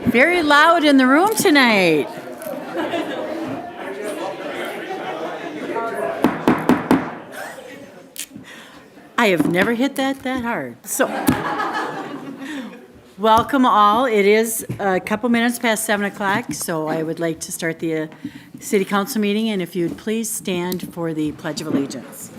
Very loud in the room tonight. I have never hit that hard. So, welcome all. It is a couple minutes past 7 o'clock, so I would like to start the City Council meeting, and if you'd please stand for the Pledge of Allegiance.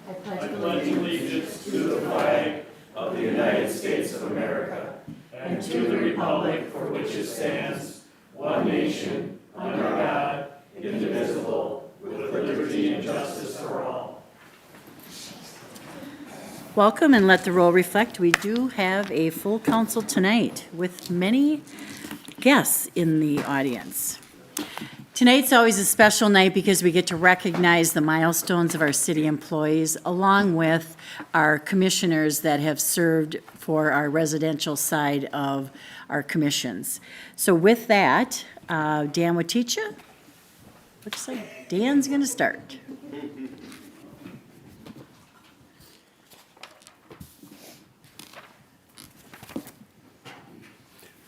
I pledge allegiance to the flag of the United States of America and to the republic for which it stands, one nation, under God, indivisible, with liberty and justice for all. Welcome, and let the roll reflect. We do have a full council tonight with many guests in the audience. Tonight's always a special night because we get to recognize the milestones of our city employees along with our commissioners that have served for our residential side of our commissions. So with that, Dan would teach you. Looks like Dan's going to start.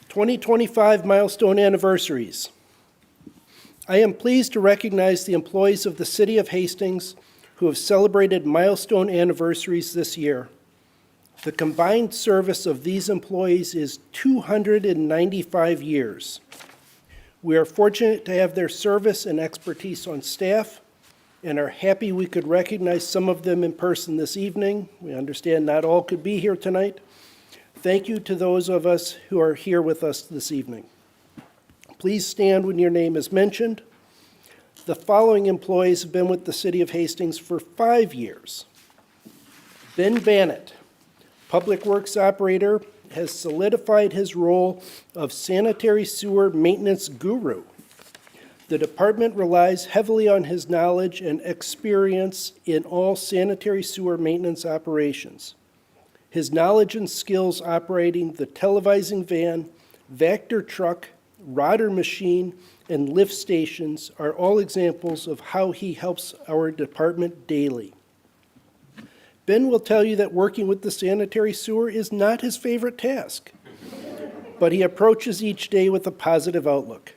"2025 milestone anniversaries. I am pleased to recognize the employees of the City of Hastings who have celebrated milestone anniversaries this year. The combined service of these employees is 295 years. We are fortunate to have their service and expertise on staff and are happy we could recognize some of them in person this evening. We understand not all could be here tonight. Thank you to those of us who are here with us this evening. Please stand when your name is mentioned. The following employees have been with the City of Hastings for 5 years. Ben Bannett, Public Works Operator, has solidified his role of sanitary sewer maintenance guru. The department relies heavily on his knowledge and experience in all sanitary sewer maintenance operations. His knowledge and skills operating the televising van, Vector truck, rodder machine, and lift stations are all examples of how he helps our department daily. Ben will tell you that working with the sanitary sewer is not his favorite task, but he approaches each day with a positive outlook.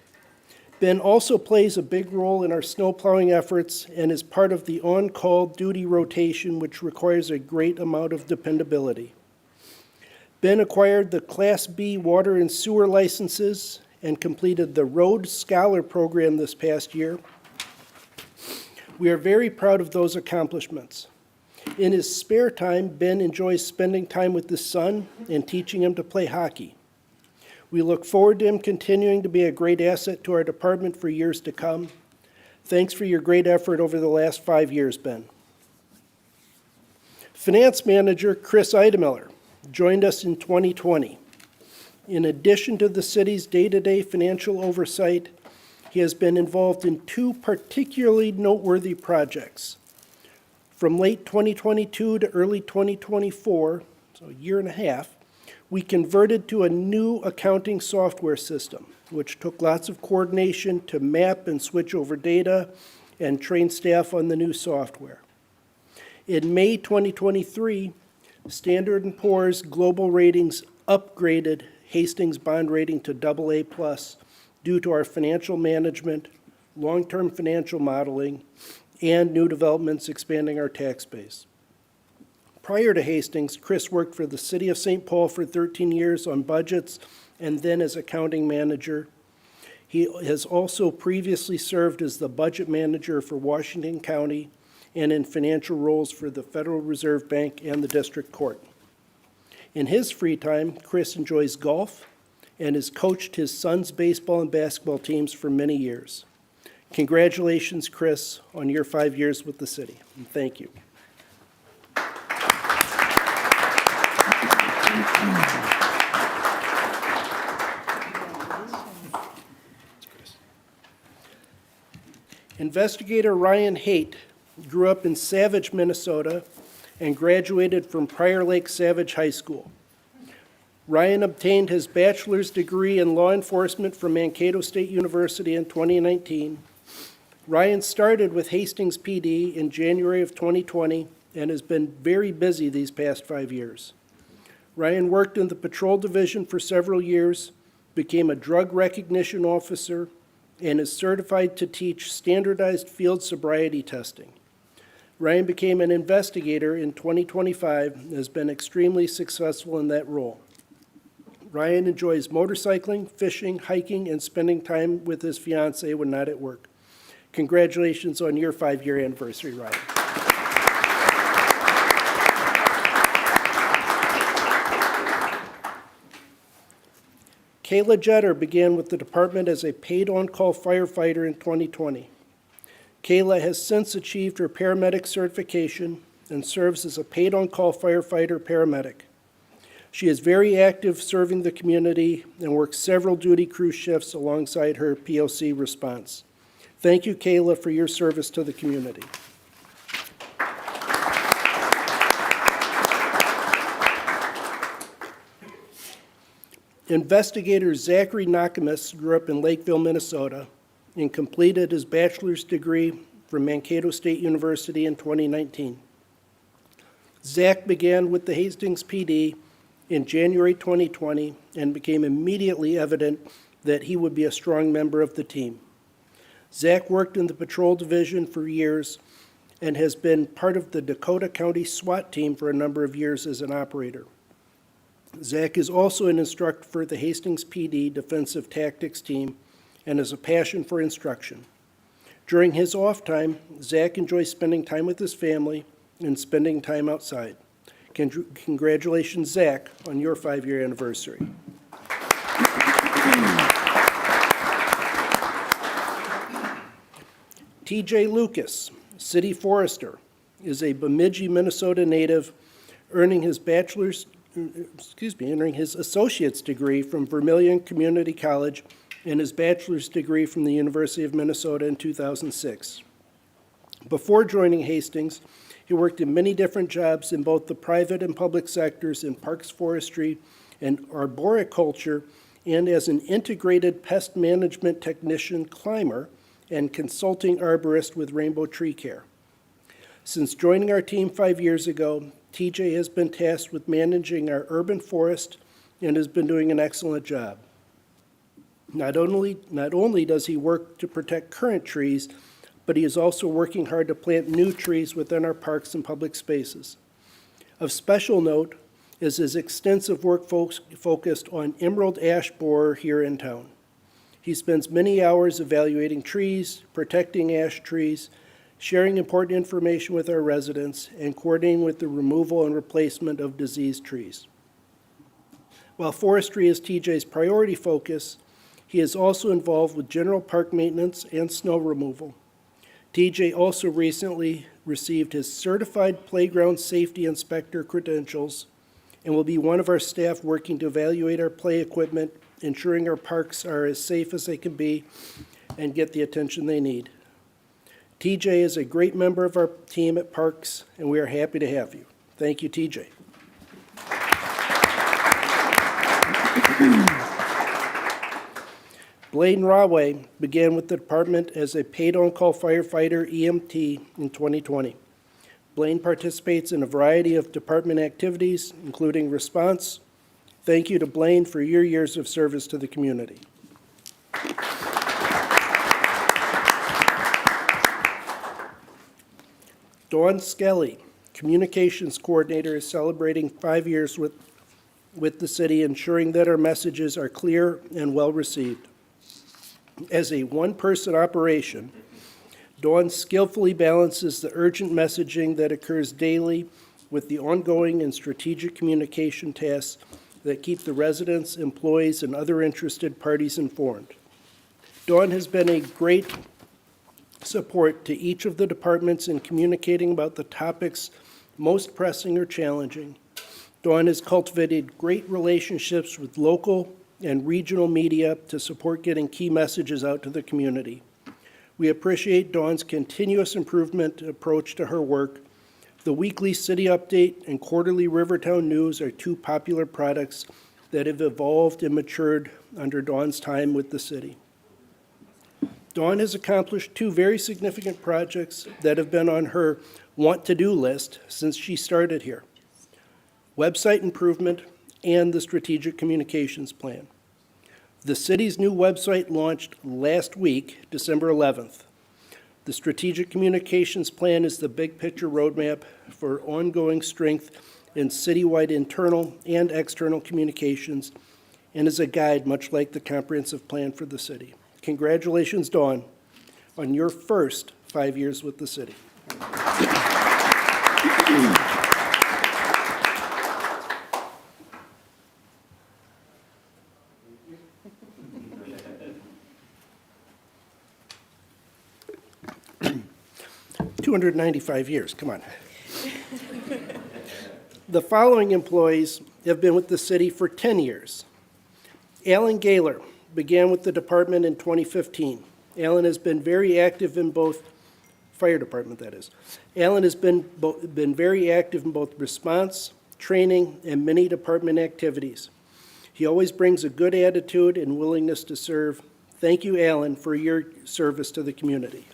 Ben also plays a big role in our snow plowing efforts and is part of the on-call duty rotation, which requires a great amount of dependability. Ben acquired the Class B water and sewer licenses and completed the Road Scholar program this past year. We are very proud of those accomplishments. In his spare time, Ben enjoys spending time with his son and teaching him to play hockey. We look forward to him continuing to be a great asset to our department for years to come. Thanks for your great effort over the last 5 years, Ben. Finance Manager Chris Idemiller joined us in 2020. In addition to the city's day-to-day financial oversight, he has been involved in 2 particularly noteworthy projects. From late 2022 to early 2024, so a year and a half, we converted to a new accounting software system, which took lots of coordination to map and switch over data and train staff on the new software. In May 2023, Standard & Poor's Global Ratings upgraded Hastings bond rating to AA+ due to our financial management, long-term financial modeling, and new developments expanding our tax base. Prior to Hastings, Chris worked for the City of St. Paul for 13 years on budgets and then as accounting manager. He has also previously served as the budget manager for Washington County and in financial roles for the Federal Reserve Bank and the District Court. In his free time, Chris enjoys golf and has coached his son's baseball and basketball teams for many years. Congratulations, Chris, on your 5 years with the city, and thank you. Investigator Ryan Haight grew up in Savage, Minnesota, and graduated from Prior Lake Savage High School. Ryan obtained his bachelor's degree in law enforcement from Mankato State University in 2019. Ryan started with Hastings PD in January of 2020 and has been very busy these past 5 years. Ryan worked in the patrol division for several years, became a drug recognition officer, and is certified to teach standardized field sobriety testing. Ryan became an investigator in 2025 and has been extremely successful in that role. Ryan enjoys motorcycling, fishing, hiking, and spending time with his fiancée when not at work. Congratulations on your 5-year anniversary, Ryan. Kayla Jetter began with the department as a paid on-call firefighter in 2020. Kayla has since achieved her paramedic certification and serves as a paid on-call firefighter/paramedic. She is very active serving the community and works several duty crew shifts alongside her POC response. Thank you, Kayla, for your service to the community. Investigator Zachary Nakamus grew up in Lakeville, Minnesota, and completed his bachelor's degree from Mankato State University in 2019. Zach began with the Hastings PD in January 2020 and became immediately evident that he would be a strong member of the team. Zach worked in the patrol division for years and has been part of the Dakota County SWAT team for a number of years as an operator. Zach is also an instructor for the Hastings PD Defensive Tactics team and has a passion for instruction. During his off time, Zach enjoys spending time with his family and spending time outside. Congratulations, Zach, on your 5-year anniversary. TJ Lucas, city forester, is a Bemidji, Minnesota native, earning his associate's degree from Vermilion Community College and his bachelor's degree from the University of Minnesota in 2006. Before joining Hastings, he worked in many different jobs in both the private and public sectors in parks, forestry, and arboriculture, and as an integrated pest management technician climber and consulting arborist with Rainbow Tree Care. Since joining our team 5 years ago, TJ has been tasked with managing our urban forest and has been doing an excellent job. Not only does he work to protect current trees, but he is also working hard to plant new trees within our parks and public spaces. Of special note is his extensive work focused on emerald ash borer here in town. He spends many hours evaluating trees, protecting ash trees, sharing important information with our residents, and coordinating with the removal and replacement of diseased trees. While forestry is TJ's priority focus, he is also involved with general park maintenance and snow removal. TJ also recently received his Certified Playground Safety Inspector credentials and will be one of our staff working to evaluate our play equipment, ensuring our parks are as safe as they can be and get the attention they need. TJ is a great member of our team at Parks, and we are happy to have you. Thank you, TJ. Blaine Raway began with the department as a paid-on-call firefighter EMT in 2020. Blaine participates in a variety of department activities, including response. Thank you to Blaine for your years of service to the community. Dawn Skelly, Communications Coordinator, is celebrating 5 years with the city, ensuring that our messages are clear and well received. As a one-person operation, Dawn skillfully balances the urgent messaging that occurs daily with the ongoing and strategic communication tasks that keep the residents, employees, and other interested parties informed. Dawn has been a great support to each of the departments in communicating about the topics most pressing or challenging. Dawn has cultivated great relationships with local and regional media to support getting key messages out to the community. We appreciate Dawn's continuous improvement approach to her work, The weekly city update and quarterly Rivertown News are two popular products that have evolved and matured under Dawn's time with the city. Dawn has accomplished two very significant projects that have been on her want-to-do list since she started here: website improvement and the strategic communications plan. The city's new website launched last week, December 11th. The strategic communications plan is the big picture roadmap for ongoing strength in citywide internal and external communications and is a guide much like the comprehensive plan for the city. Congratulations, Dawn, on your first 5 years with the city. $295 years, come on. The following employees have been with the city for 10 years. Alan Gaylor began with the department in 2015. Alan has been very active in both, fire department that is. Alan has been very active in both response, training, and many department activities. He always brings a good attitude and willingness to serve. Thank you, Alan, for your service to the community.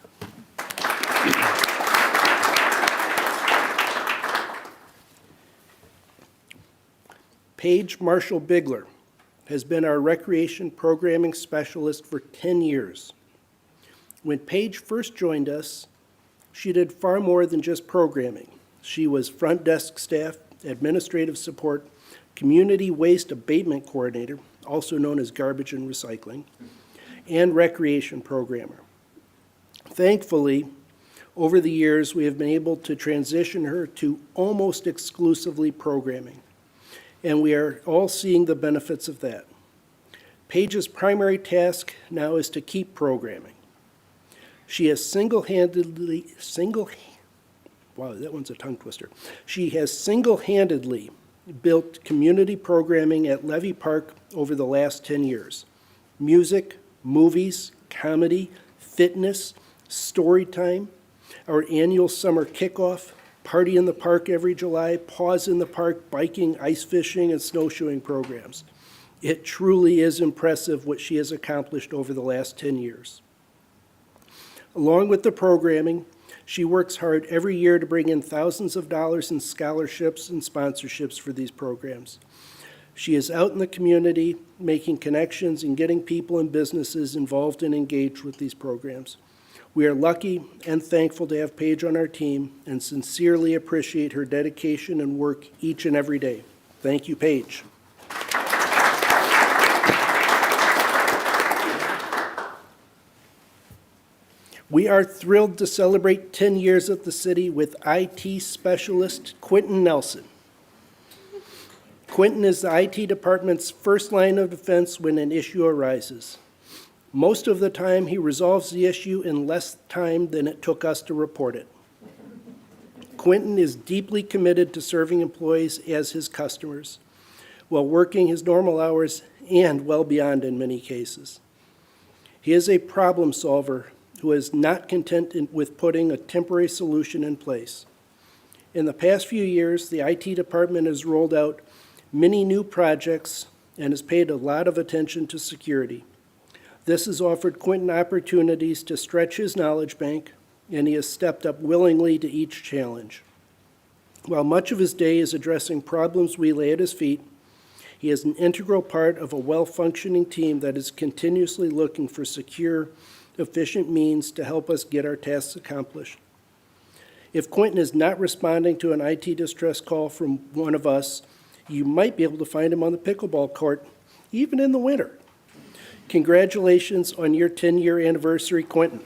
Paige Marshall Bigler has been our recreation programming specialist for 10 years. When Paige first joined us, she did far more than just programming. She was front desk staff, administrative support, community waste abatement coordinator, also known as garbage and recycling, and recreation programmer. Thankfully, over the years, we have been able to transition her to almost exclusively programming, and we are all seeing the benefits of that. Paige's primary task now is to keep programming. She has single-handedly built community programming at Levy Park over the last 10 years. Music, movies, comedy, fitness, story time, our annual summer kickoff, Party in the Park every July, Pause in the Park, biking, ice fishing, and snowshoeing programs. It truly is impressive what she has accomplished over the last 10 years. Along with the programming, she works hard every year to bring in thousands of dollars in scholarships and sponsorships for these programs. She is out in the community, making connections and getting people and businesses involved and engaged with these programs. We are lucky and thankful to have Paige on our team and sincerely appreciate her dedication and work each and every day. Thank you, Paige. We are thrilled to celebrate 10 years at the city with IT specialist Quentin Nelson. Quentin is the IT department's first line of defense when an issue arises. Most of the time, he resolves the issue in less time than it took us to report it. Quentin is deeply committed to serving employees as his customers, while working his normal hours and well beyond in many cases. He is a problem solver who is not content with putting a temporary solution in place. In the past few years, the IT department has rolled out many new projects and has paid a lot of attention to security. This has offered Quentin opportunities to stretch his knowledge bank, and he has stepped up willingly to each challenge. While much of his day is addressing problems we lay at his feet, he is an integral part of a well-functioning team that is continuously looking for secure, efficient means to help us get our tasks accomplished. If Quentin is not responding to an IT distress call from one of us, you might be able to find him on the pickleball court, even in the winter. Congratulations on your 10-year anniversary, Quentin.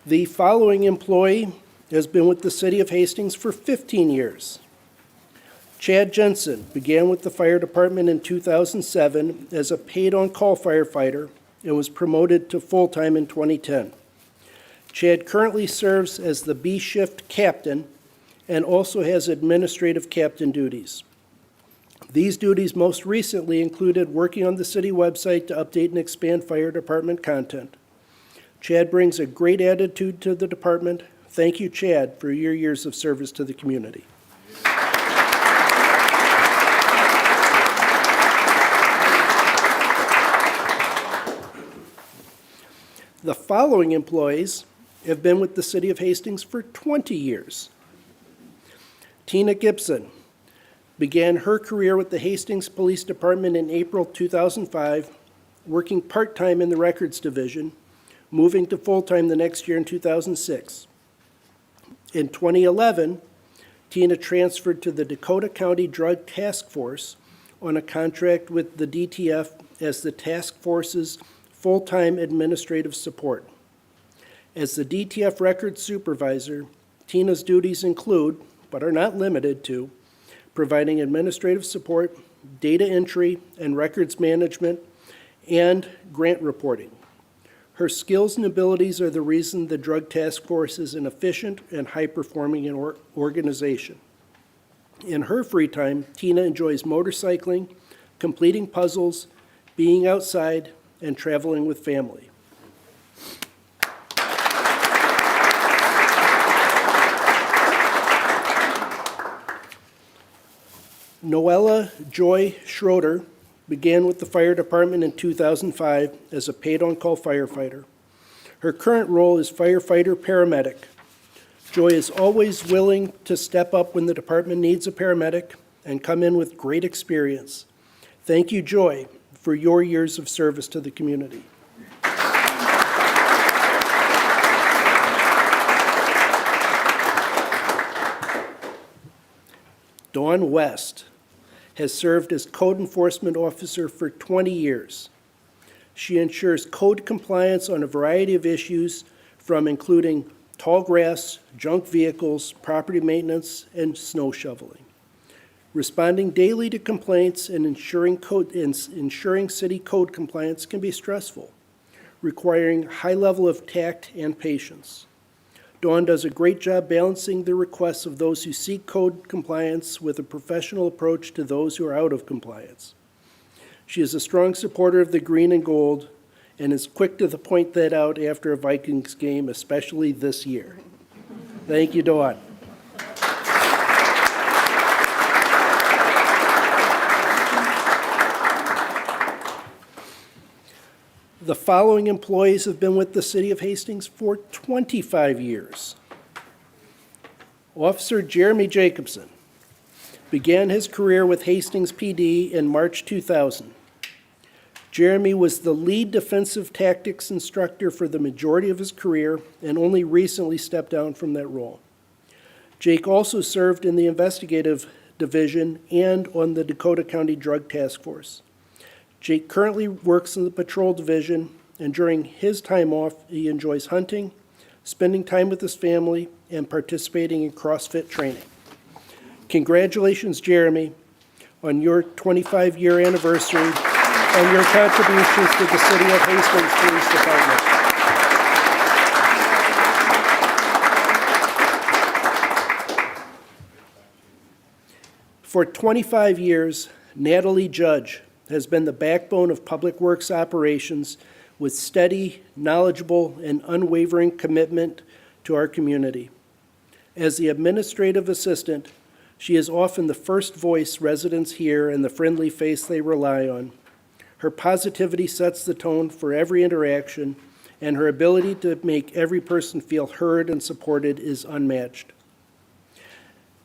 The following employee has been with the City of Hastings for 15 years. Chad Jensen began with the fire department in 2007 as a paid-on-call firefighter and was promoted to full-time in 2010. Chad currently serves as the B-shift captain and also has administrative captain duties. These duties most recently included working on the city website to update and expand fire department content. Chad brings a great attitude to the department. Thank you, Chad, for your years of service to the community. The following employees have been with the City of Hastings for 20 years. Tina Gibson began her career with the Hastings Police Department in April 2005, working part-time in the Records Division, moving to full-time the next year in 2006. In 2011, Tina transferred to the Dakota County Drug Task Force on a contract with the DTF as the task force's full-time administrative support. As the DTF records supervisor, Tina's duties include, but are not limited to, providing administrative support, data entry and records management, and grant reporting. Her skills and abilities are the reason the Drug Task Force is an efficient and high-performing organization. In her free time, Tina enjoys motorcycling, completing puzzles, being outside, and traveling with family. Noella Joy Schroeder began with the fire department in 2005 as a paid-on-call firefighter. Her current role is firefighter-paramedic. Joy is always willing to step up when the department needs a paramedic and come in with great experience. Thank you, Joy, for your years of service to the community. Dawn West has served as code enforcement officer for 20 years. She ensures code compliance on a variety of issues, from including tall grass, junk vehicles, property maintenance, and snow shoveling. Responding daily to complaints and ensuring city code compliance can be stressful, requiring a high level of tact and patience. Dawn does a great job balancing the requests of those who seek code compliance with a professional approach to those who are out of compliance. She is a strong supporter of the green and gold and is quick to point that out after a Vikings game, especially this year. Thank you, Dawn. The following employees have been with the City of Hastings for 25 years. Officer Jeremy Jacobson began his career with Hastings PD in March 2000. Jeremy was the lead defensive tactics instructor for the majority of his career and only recently stepped down from that role. Jake also served in the investigative division and on the Dakota County Drug Task Force. Jake currently works in the patrol division, and during his time off, he enjoys hunting, spending time with his family, and participating in CrossFit training. Congratulations, Jeremy, on your 25-year anniversary and your contributions to the City of Hastings Police Department. For 25 years, Natalie Judge has been the backbone of Public Works operations with steady, knowledgeable, and unwavering commitment to our community. As the administrative assistant, she is often the first voice residents hear and the friendly face they rely on. Her positivity sets the tone for every interaction, and her ability to make every person feel heard and supported is unmatched.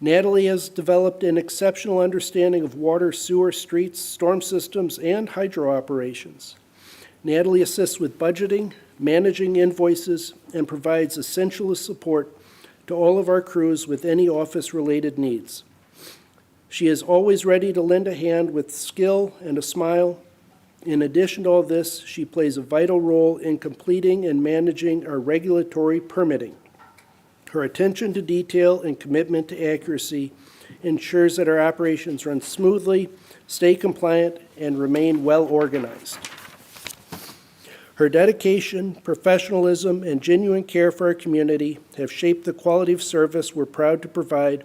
Natalie has developed an exceptional understanding of water, sewer, streets, storm systems, and hydro operations. Natalie assists with budgeting, managing invoices, and provides essential support to all of our crews with any office-related needs. She is always ready to lend a hand with skill and a smile. In addition to all this, she plays a vital role in completing and managing our regulatory permitting. Her attention to detail and commitment to accuracy ensures that our operations run smoothly, stay compliant, and remain well organized. Her dedication, professionalism, and genuine care for our community have shaped the quality of service we're proud to provide.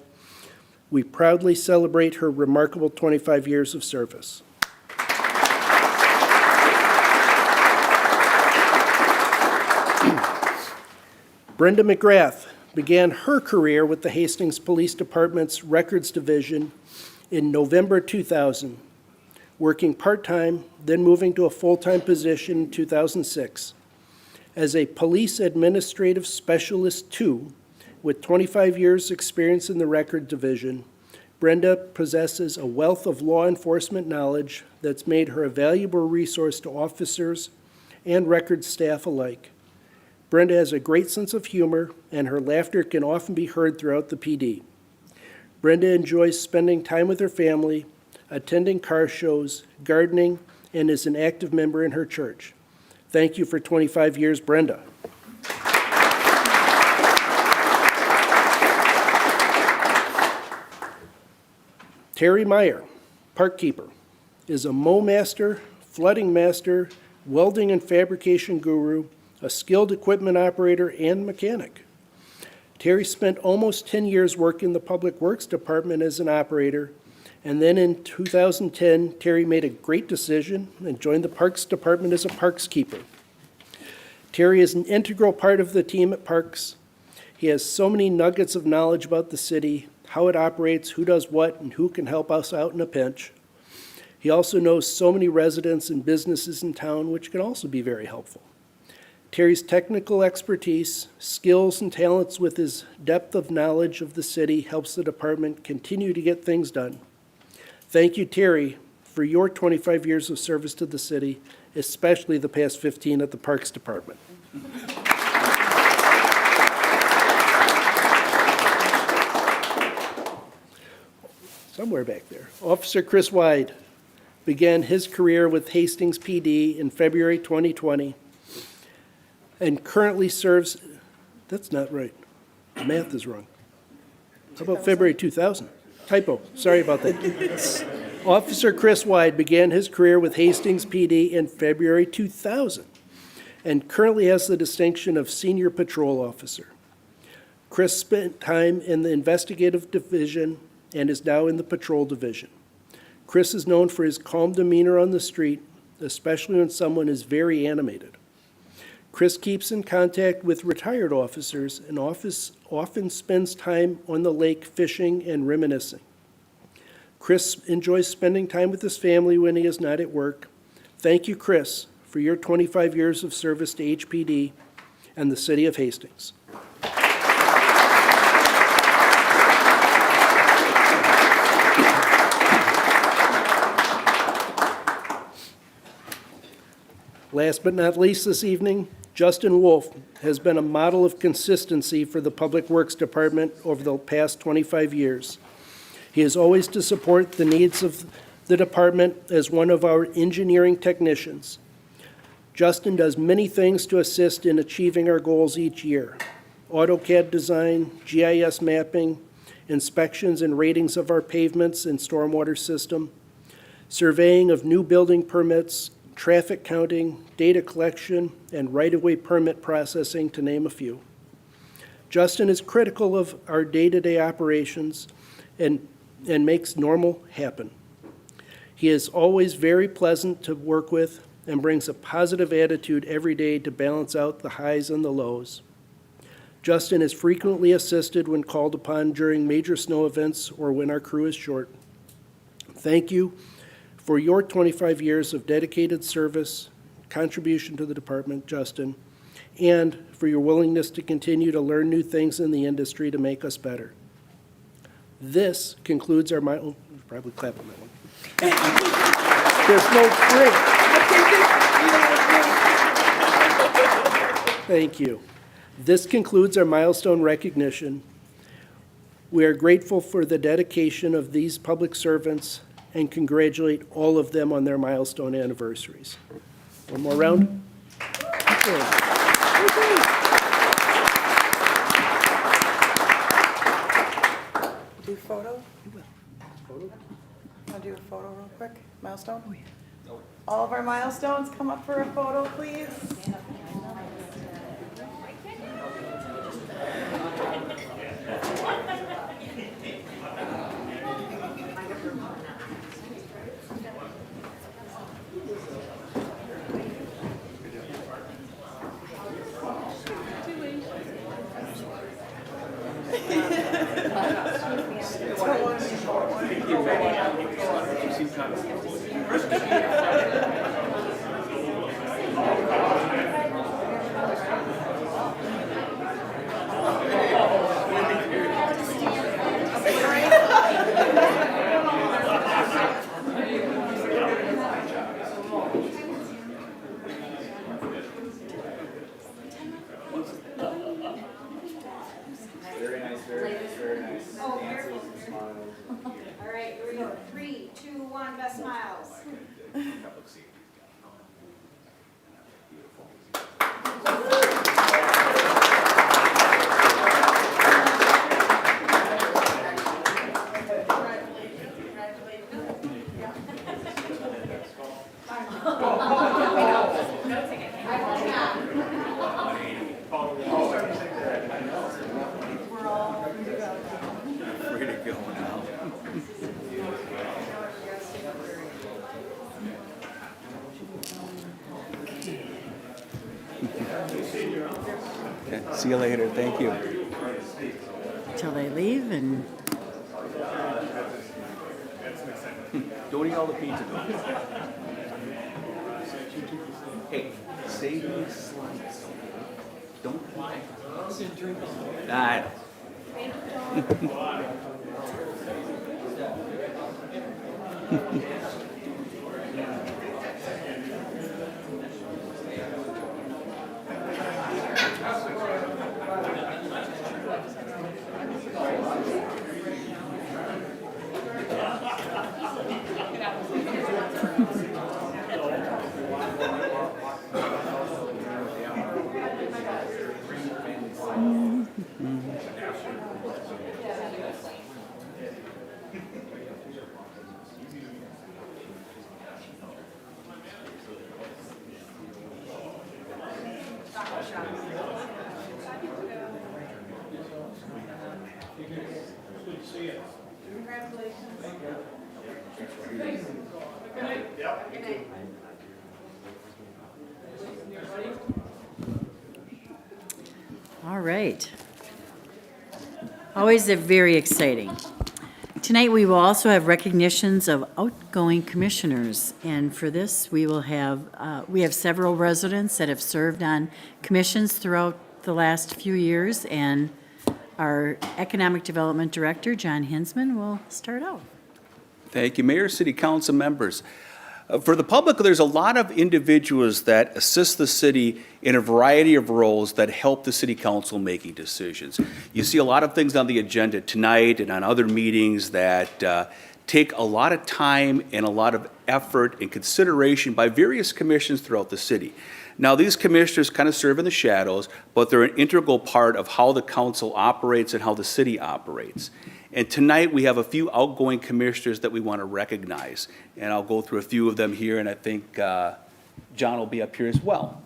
We proudly celebrate her remarkable 25 years of service. Brenda McGrath began her career with the Hastings Police Department's Records Division in November 2000, working part-time, then moving to a full-time position in 2006. As a Police Administrative Specialist 2, with 25 years' experience in the Record Division, Brenda possesses a wealth of law enforcement knowledge that's made her a valuable resource to officers and record staff alike. Brenda has a great sense of humor, and her laughter can often be heard throughout the PD. Brenda enjoys spending time with her family, attending car shows, gardening, and is an active member in her church. Thank you for 25 years, Brenda. Terry Meyer, park keeper, is a mow master, flooding master, welding and fabrication guru, a skilled equipment operator, and mechanic. Terry spent almost 10 years working in the Public Works Department as an operator, and then in 2010, Terry made a great decision and joined the Parks Department as a parks keeper. Terry is an integral part of the team at Parks. He has so many nuggets of knowledge about the city, how it operates, who does what, and who can help us out in a pinch. He also knows so many residents and businesses in town, which can also be very helpful. Terry's technical expertise, skills, and talents with his depth of knowledge of the city helps the department continue to get things done. Thank you, Terry, for your 25 years of service to the city, especially the past 15 at the Parks Department. Somewhere back there. Officer Chris Wyde began his career with Hastings PD in February 2020 and currently serves, that's not right, the math is wrong. How about February 2000? Typo, sorry about that. Officer Chris Wyde began his career with Hastings PD in February 2000 and currently has the distinction of Senior Patrol Officer. Chris spent time in the Investigative Division and is now in the Patrol Division. Chris is known for his calm demeanor on the street, especially when someone is very animated. Chris keeps in contact with retired officers and often spends time on the lake fishing and reminiscing. Chris enjoys spending time with his family when he is not at work. Thank you, Chris, for your 25 years of service to HPD and the city of Hastings. Last but not least this evening, Justin Wolf has been a model of consistency for the Public Works Department over the past 25 years. He is always to support the needs of the department as one of our engineering technicians. Justin does many things to assist in achieving our goals each year: AutoCAD design, GIS mapping, inspections and ratings of our pavements and stormwater system, surveying of new building permits, traffic counting, data collection, and right-of-way permit processing, to name a few. Justin is critical of our day-to-day operations and makes normal happen. He is always very pleasant to work with and brings a positive attitude every day to balance out the highs and the lows. Justin is frequently assisted when called upon during major snow events or when our crew is short. Thank you for your 25 years of dedicated service, contribution to the department, Justin, and for your willingness to continue to learn new things in the industry to make us better. This concludes our probably clap on that one. There's no break. Thank you. This concludes our milestone recognition. We are grateful for the dedication of these public servants and congratulate all of them on their milestone anniversaries. One more round. Do photo? Want to do a photo real quick? Milestone? Oh, yeah. All of our milestones, come up for a photo, please. Very nice, very nice, very nice. All right, here we go. 3, 2, 1, best smiles. Ready to go now. Okay, see you later, thank you. Till they leave and Don't eat all the pizza though. Hey, save me slice. Don't lie. I all right. Always very exciting. Tonight, we will also have recognitions of outgoing commissioners, and for this, we have several residents that have served on commissions throughout the last few years, and our Economic Development Director, John Hinsman, will start out. Thank you, Mayor, City Council members. For the public, there's a lot of individuals that assist the city in a variety of roles that help the city council making decisions. You see a lot of things on the agenda tonight and on other meetings that take a lot of time and a lot of effort and consideration by various commissions throughout the city. Now, these commissioners kind of serve in the shadows, but they're an integral part of how the council operates and how the city operates. And tonight, we have a few outgoing commissioners that we want to recognize. And I'll go through a few of them here, and I think John will be up here as well.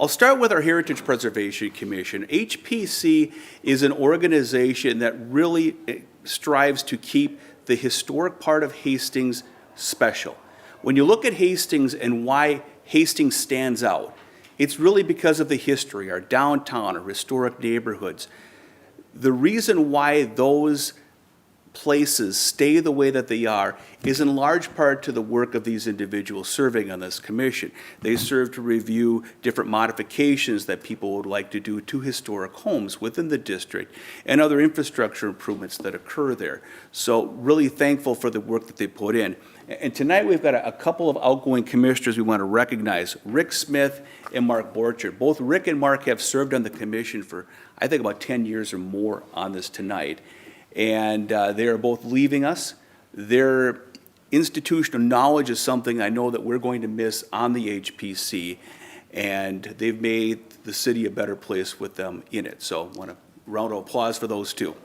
I'll start with our Heritage Preservation Commission. HPC is an organization that really strives to keep the historic part of Hastings special. When you look at Hastings and why Hastings stands out, it's really because of the history, our downtown, our historic neighborhoods. The reason why those places stay the way that they are is in large part to the work of these individuals serving on this commission. They serve to review different modifications that people would like to do to historic homes within the district and other infrastructure improvements that occur there. So really thankful for the work that they put in. And tonight we've got a couple of outgoing commissioners we want to recognize, Rick Smith and Mark Borchert. Both Rick and Mark have served on the commission for, I think, about 10 years or more on this tonight. And they are both leaving us. Their institutional knowledge is something I know that we're going to miss on the HPC, and they've made the city a better place with them in it. So I want a round of applause for those two.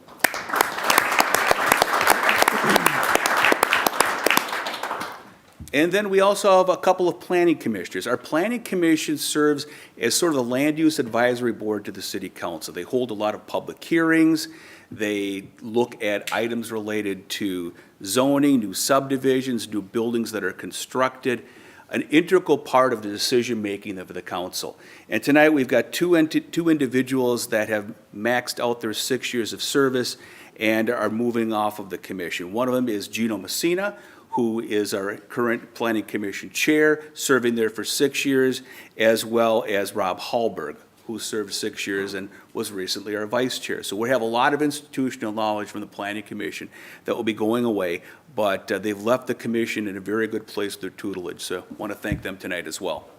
And then we also have a couple of planning commissioners. Our planning commission serves as sort of the land use advisory board to the city council. They hold a lot of public hearings. They look at items related to zoning, new subdivisions, new buildings that are constructed. an integral part of the decision-making of the council. And tonight, we've got two individuals that have maxed out their 6 years of service and are moving off of the commission. One of them is Gino Messina, who is our current Planning Commission Chair, serving there for 6 years, as well as Rob Hallberg, who served 6 years and was recently our Vice Chair. So we have a lot of institutional knowledge from the Planning Commission that will be going away, but they've left the commission in a very good place with their tutelage. So I want to thank them tonight as well.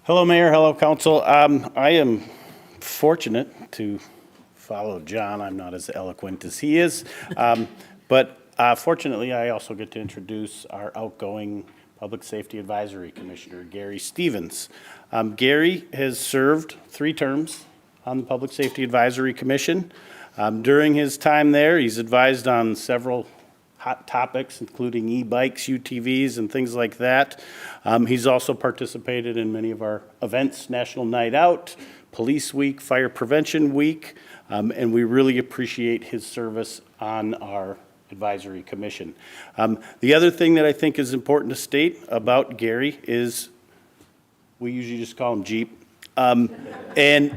Hello, Mayor. Hello, Council. I am fortunate to follow John. I'm not as eloquent as he is. But fortunately, I also get to introduce our outgoing Public Safety Advisory Commissioner, Gary Stevens. Gary has served 3 terms on the Public Safety Advisory Commission. During his time there, he's advised on several hot topics, including e-bikes, UTVs, and things like that. He's also participated in many of our events, National Night Out, Police Week, Fire Prevention Week, and we really appreciate his service on our advisory commission. The other thing that I think is important to state about Gary is we usually just call him Jeep. And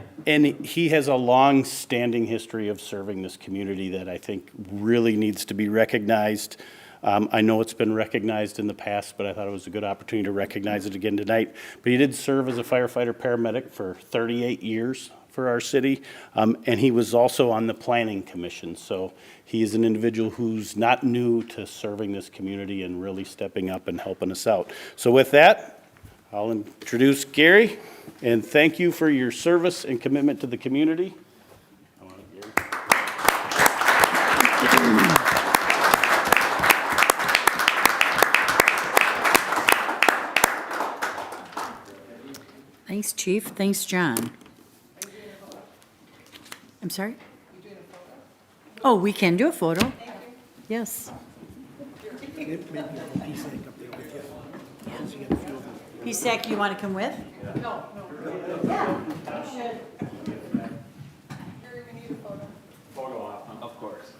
he has a long-standing history of serving this community that I think really needs to be recognized. I know it's been recognized in the past, but I thought it was a good opportunity to recognize it again tonight. But he did serve as a firefighter paramedic for 38 years for our city, and he was also on the Planning Commission. So he is an individual who's not new to serving this community and really stepping up and helping us out. So with that, I'll introduce Gary, and thank you for your service and commitment to the community. Thanks, Chief. Thanks, John. I'm sorry? Oh, we can do a photo. Yes. P-SAC, you want to come with? No. Yeah, you should. Of course.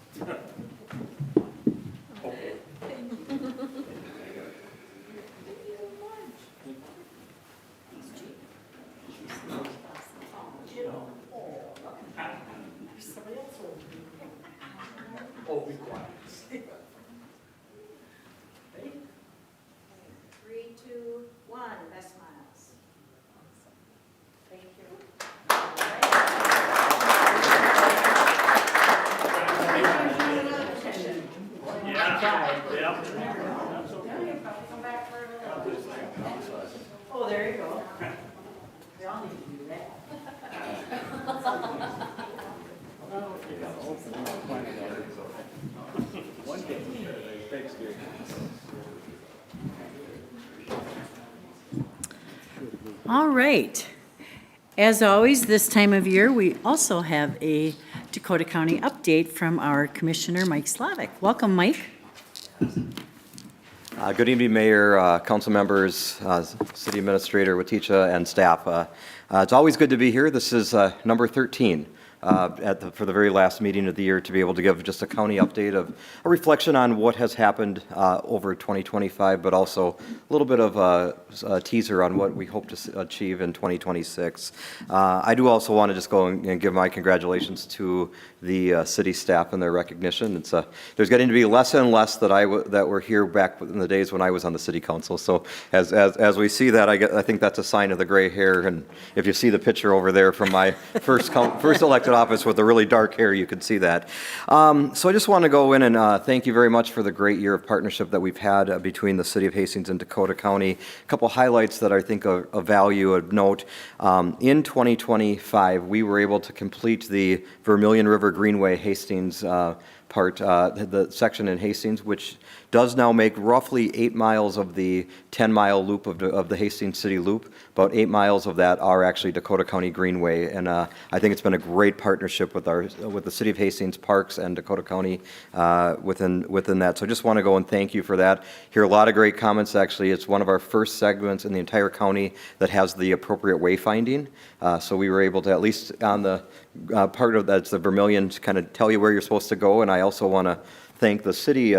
Oh, be quiet. 3, 2, 1, best smiles. Thank you. Oh, there you go. We all need to do that. All right. As always, this time of year, we also have a Dakota County update from our Commissioner, Mike Slavic. Welcome, Mike. Good evening, Mayor, council members, City Administrator Waticha, and staff. It's always good to be here. This is number 13 for the very last meeting of the year, to be able to give just a county update of a reflection on what has happened over 2025, but also a little bit of a teaser on what we hope to achieve in 2026. I do also want to just go and give my congratulations to the city staff and their recognition. It's there's getting to be less and less that were here back in the days when I was on the city council. So as we see that, I think that's a sign of the gray hair. And if you see the picture over there from my first elected office with the really dark hair, you can see that. So I just want to go in and thank you very much for the great year of partnership that we've had between the City of Hastings and Dakota County. A couple highlights that I think are of value of note. In 2025, we were able to complete the Vermilion River Greenway Hastings part, the section in Hastings, which does now make roughly 8 miles of the 10-mile loop of the Hastings City Loop. About 8 miles of that are actually Dakota County Greenway, and I think it's been a great partnership with the City of Hastings Parks and Dakota County within that. So I just want to go and thank you for that. Hear a lot of great comments. Actually, it's one of our first segments in the entire county that has the appropriate wayfinding. So we were able to, at least on the part of that's the Vermilion, to kind of tell you where you're supposed to go. And I also want to thank the city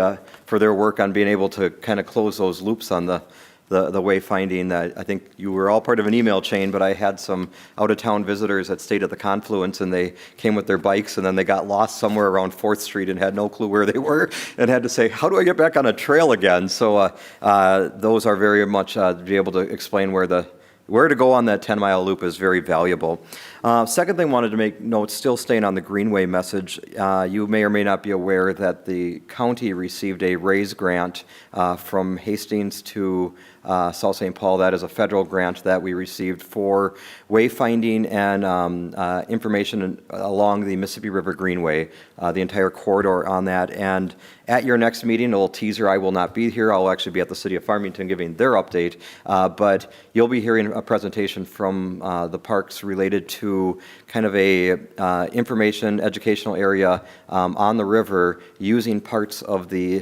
for their work on being able to kind of close those loops on the wayfinding. That I think you were all part of an email chain, but I had some out-of-town visitors that stayed at the Confluence, and they came with their bikes, and then they got lost somewhere around 4th Street and had no clue where they were, and had to say, how do I get back on a trail again? So those are very much to be able to explain where to go on that 10-mile loop is very valuable. Second thing, wanted to make note, still staying on the Greenway message, you may or may not be aware that the county received a RAISE grant from Hastings to South St. Paul. That is a federal grant that we received for wayfinding and information along the Mississippi River Greenway, the entire corridor on that. And at your next meeting, a little teaser, I will not be here. I'll actually be at the City of Farmington giving their update. But you'll be hearing a presentation from the parks related to kind of a information educational area on the river using parts of the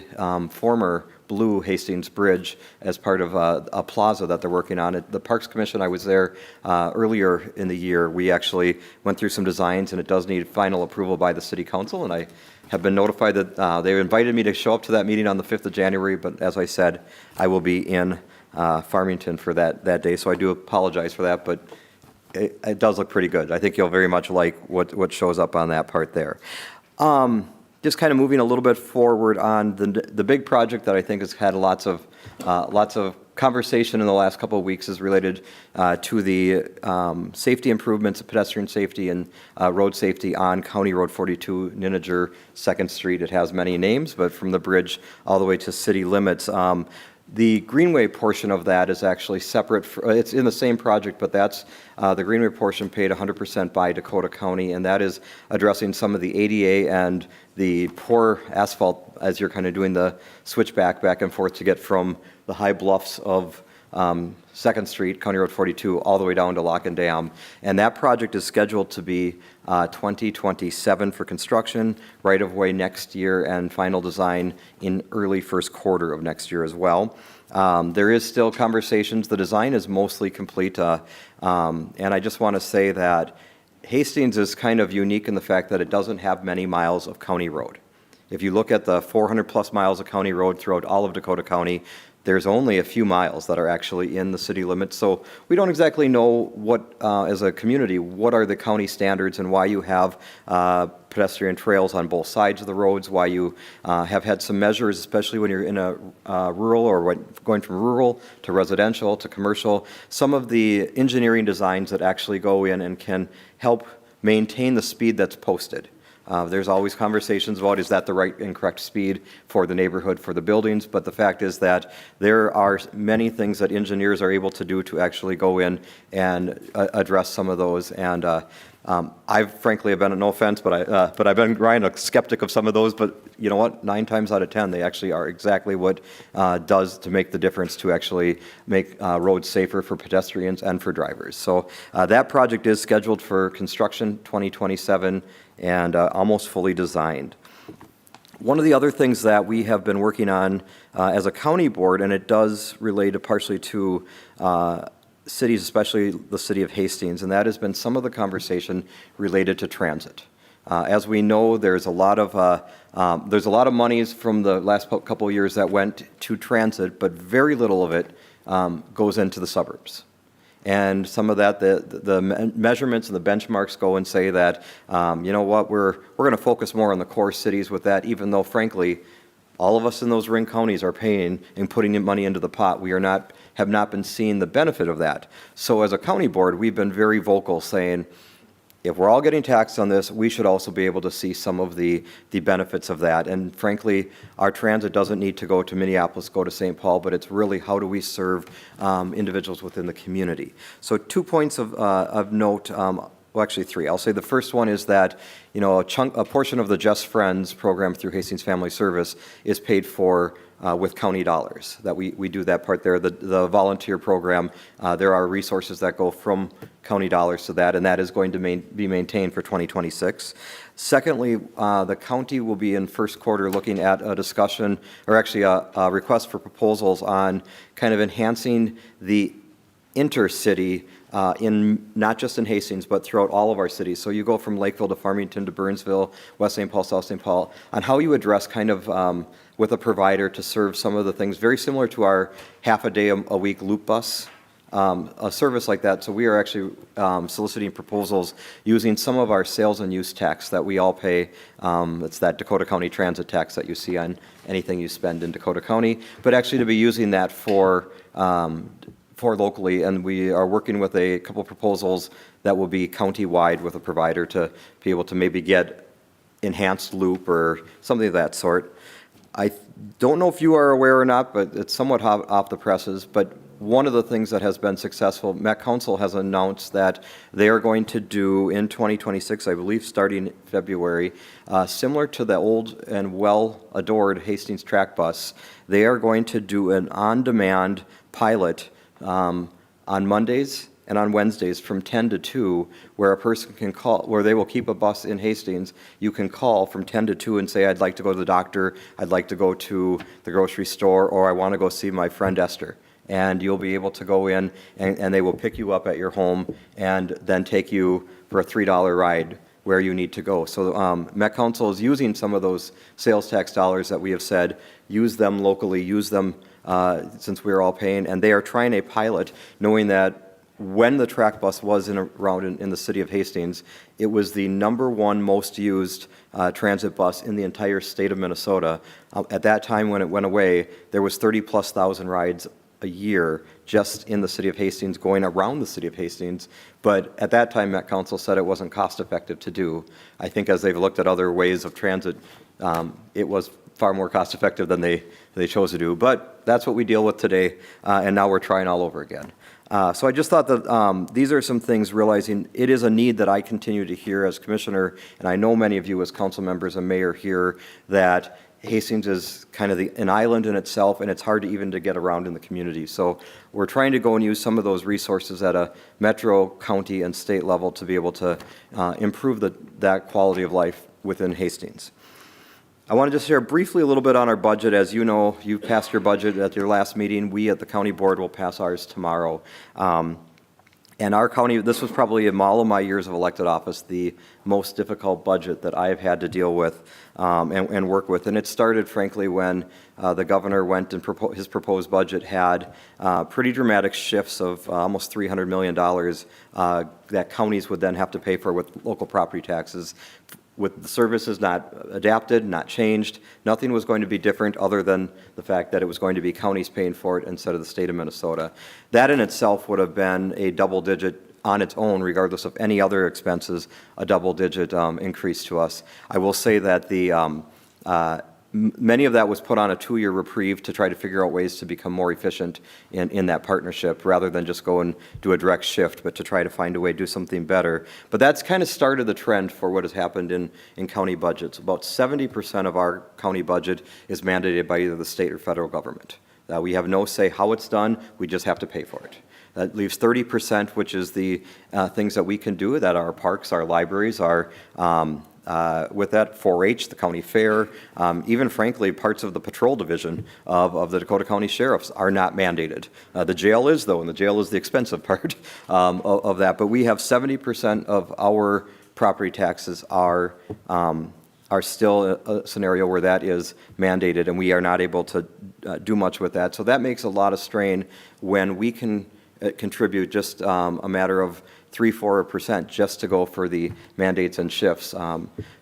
former Blue Hastings Bridge as part of a plaza that they're working on. At the Parks Commission, I was there earlier in the year. We actually went through some designs, and it does need final approval by the City Council, and I have been notified that they invited me to show up to that meeting on the 5th of January, but as I said, I will be in Farmington for that day, so I do apologize for that, but it does look pretty good. I think you'll very much like what shows up on that part there. Just kind of moving a little bit forward on the big project that I think has had lots of conversation in the last couple of weeks is related to the safety improvements, pedestrian safety and road safety on County Road 42, Nininger, 2nd Street. It has many names, but from the bridge all the way to city limits. The Greenway portion of that is actually separate. It's in the same project, but that's the Greenway portion paid 100% by Dakota County, and that is addressing some of the ADA and the poor asphalt as you're kind of doing the switchback back and forth to get from the high bluffs of 2nd Street, County Road 42, all the way down to Lock and Dam. And that project is scheduled to be 2027 for construction, right-of-way next year, and final design in early first quarter of next year as well. There is still conversations. The design is mostly complete, and I just want to say that Hastings is kind of unique in the fact that it doesn't have many miles of county road. If you look at the 400-plus miles of county road throughout all of Dakota County, there's only a few miles that are actually in the city limits. So we don't exactly know what, as a community, what are the county standards and why you have pedestrian trails on both sides of the roads, why you have had some measures, especially when you're in a rural or going from rural to residential to commercial, some of the engineering designs that actually go in and can help maintain the speed that's posted. There's always conversations about is that the right and correct speed for the neighborhood, for the buildings, but the fact is that there are many things that engineers are able to do to actually go in and address some of those. And I've frankly have been, no offense, but I've been, Ryan, a skeptic of some of those, but you know what, 9 times out of 10, they actually are exactly what does to make the difference to actually make roads safer for pedestrians and for drivers. So that project is scheduled for construction 2027 and almost fully designed. One of the other things that we have been working on as a county board, and it does relate partially to cities, especially the city of Hastings, and that has been some of the conversation related to transit. As we know, there's a lot of monies from the last couple of years that went to transit, but very little of it goes into the suburbs. And some of that, the measurements and the benchmarks go and say that, you know what, we're going to focus more on the core cities with that, even though, frankly, all of us in those ring counties are paying and putting money into the pot. We have not been seeing the benefit of that. So as a county board, we've been very vocal saying, if we're all getting taxed on this, we should also be able to see some of the benefits of that. And frankly, our transit doesn't need to go to Minneapolis, go to St. Paul, but it's really how do we serve individuals within the community. So 2 points of note. well, actually three. I'll say the first one is that, a portion of the Just Friends program through Hastings Family Service is paid for with county dollars, that we do that part there. The volunteer program, there are resources that go from county dollars to that, and that is going to be maintained for 2026. Secondly, the county will be in first quarter looking at a discussion, or actually a request for proposals on kind of enhancing the intercity in, not just in Hastings, but throughout all of our cities. So you go from Lakeville to Farmington to Burnsville, West St. Paul, South St. Paul, on how you address kind of with a provider to serve some of the things very similar to our half a day a week loop bus, a service like that. So we are actually soliciting proposals using some of our sales and use tax that we all pay. It's that Dakota County transit tax that you see on anything you spend in Dakota County, but actually to be using that for locally, and we are working with a couple proposals that will be county-wide with a provider to be able to maybe get enhanced loop or something of that sort. I don't know if you are aware or not, but it's somewhat off the presses, but one of the things that has been successful, Met Council has announced that they are going to do in 2026, I believe starting February, similar to the old and well-adored Hastings track bus, they are going to do an on-demand pilot on Mondays and on Wednesdays from 10 to 2, where a person can call, where they will keep a bus in Hastings. You can call from 10 to 2 and say, I'd like to go to the doctor, I'd like to go to the grocery store, or I want to go see my friend Esther. And you'll be able to go in, and they will pick you up at your home and then take you for a $3 ride where you need to go. So Met Council is using some of those sales tax dollars that we have said, use them locally, use them since we're all paying, and they are trying a pilot, knowing that when the track bus was around in the city of Hastings, it was the #1 most used transit bus in the entire state of Minnesota. At that time when it went away, there was 30,000+ rides a year just in the city of Hastings, going around the city of Hastings. But at that time, Met Council said it wasn't cost effective to do. I think as they've looked at other ways of transit, it was far more cost effective than they chose to do. But that's what we deal with today, and now we're trying all over again. So I just thought that these are some things, realizing it is a need that I continue to hear as commissioner, and I know many of you as council members and mayor hear, that Hastings is kind of an island in itself, and it's hard to even to get around in the community. So we're trying to go and use some of those resources at a metro, county, and state level to be able to improve that quality of life within Hastings. I want to just share briefly a little bit on our budget. As you know, you passed your budget at your last meeting. We at the county board will pass ours tomorrow. And our county, this was probably in all of my years of elected office, the most difficult budget that I've had to deal with and work with. And it started, frankly, when the governor went and his proposed budget had pretty dramatic shifts of almost $300 million that counties would then have to pay for with local property taxes. With the services not adapted, not changed, nothing was going to be different other than the fact that it was going to be counties paying for it instead of the state of Minnesota. That in itself would have been a double-digit on its own, regardless of any other expenses, a double-digit increase to us. I will say that many of that was put on a 2-year reprieve to try to figure out ways to become more efficient in that partnership, rather than just go and do a direct shift, but to try to find a way to do something better. But that's kind of started the trend for what has happened in county budgets. About 70% of our county budget is mandated by either the state or federal government. We have no say how it's done, we just have to pay for it. That leaves 30%, which is the things that we can do, that our parks, our libraries, our with that 4-H, the county fair, even frankly parts of the patrol division of the Dakota County Sheriffs are not mandated. The jail is, though, and the jail is the expensive part of that. But we have 70% of our property taxes are still a scenario where that is mandated, and we are not able to do much with that. So that makes a lot of strain when we can contribute just a matter of 3-4% just to go for the mandates and shifts.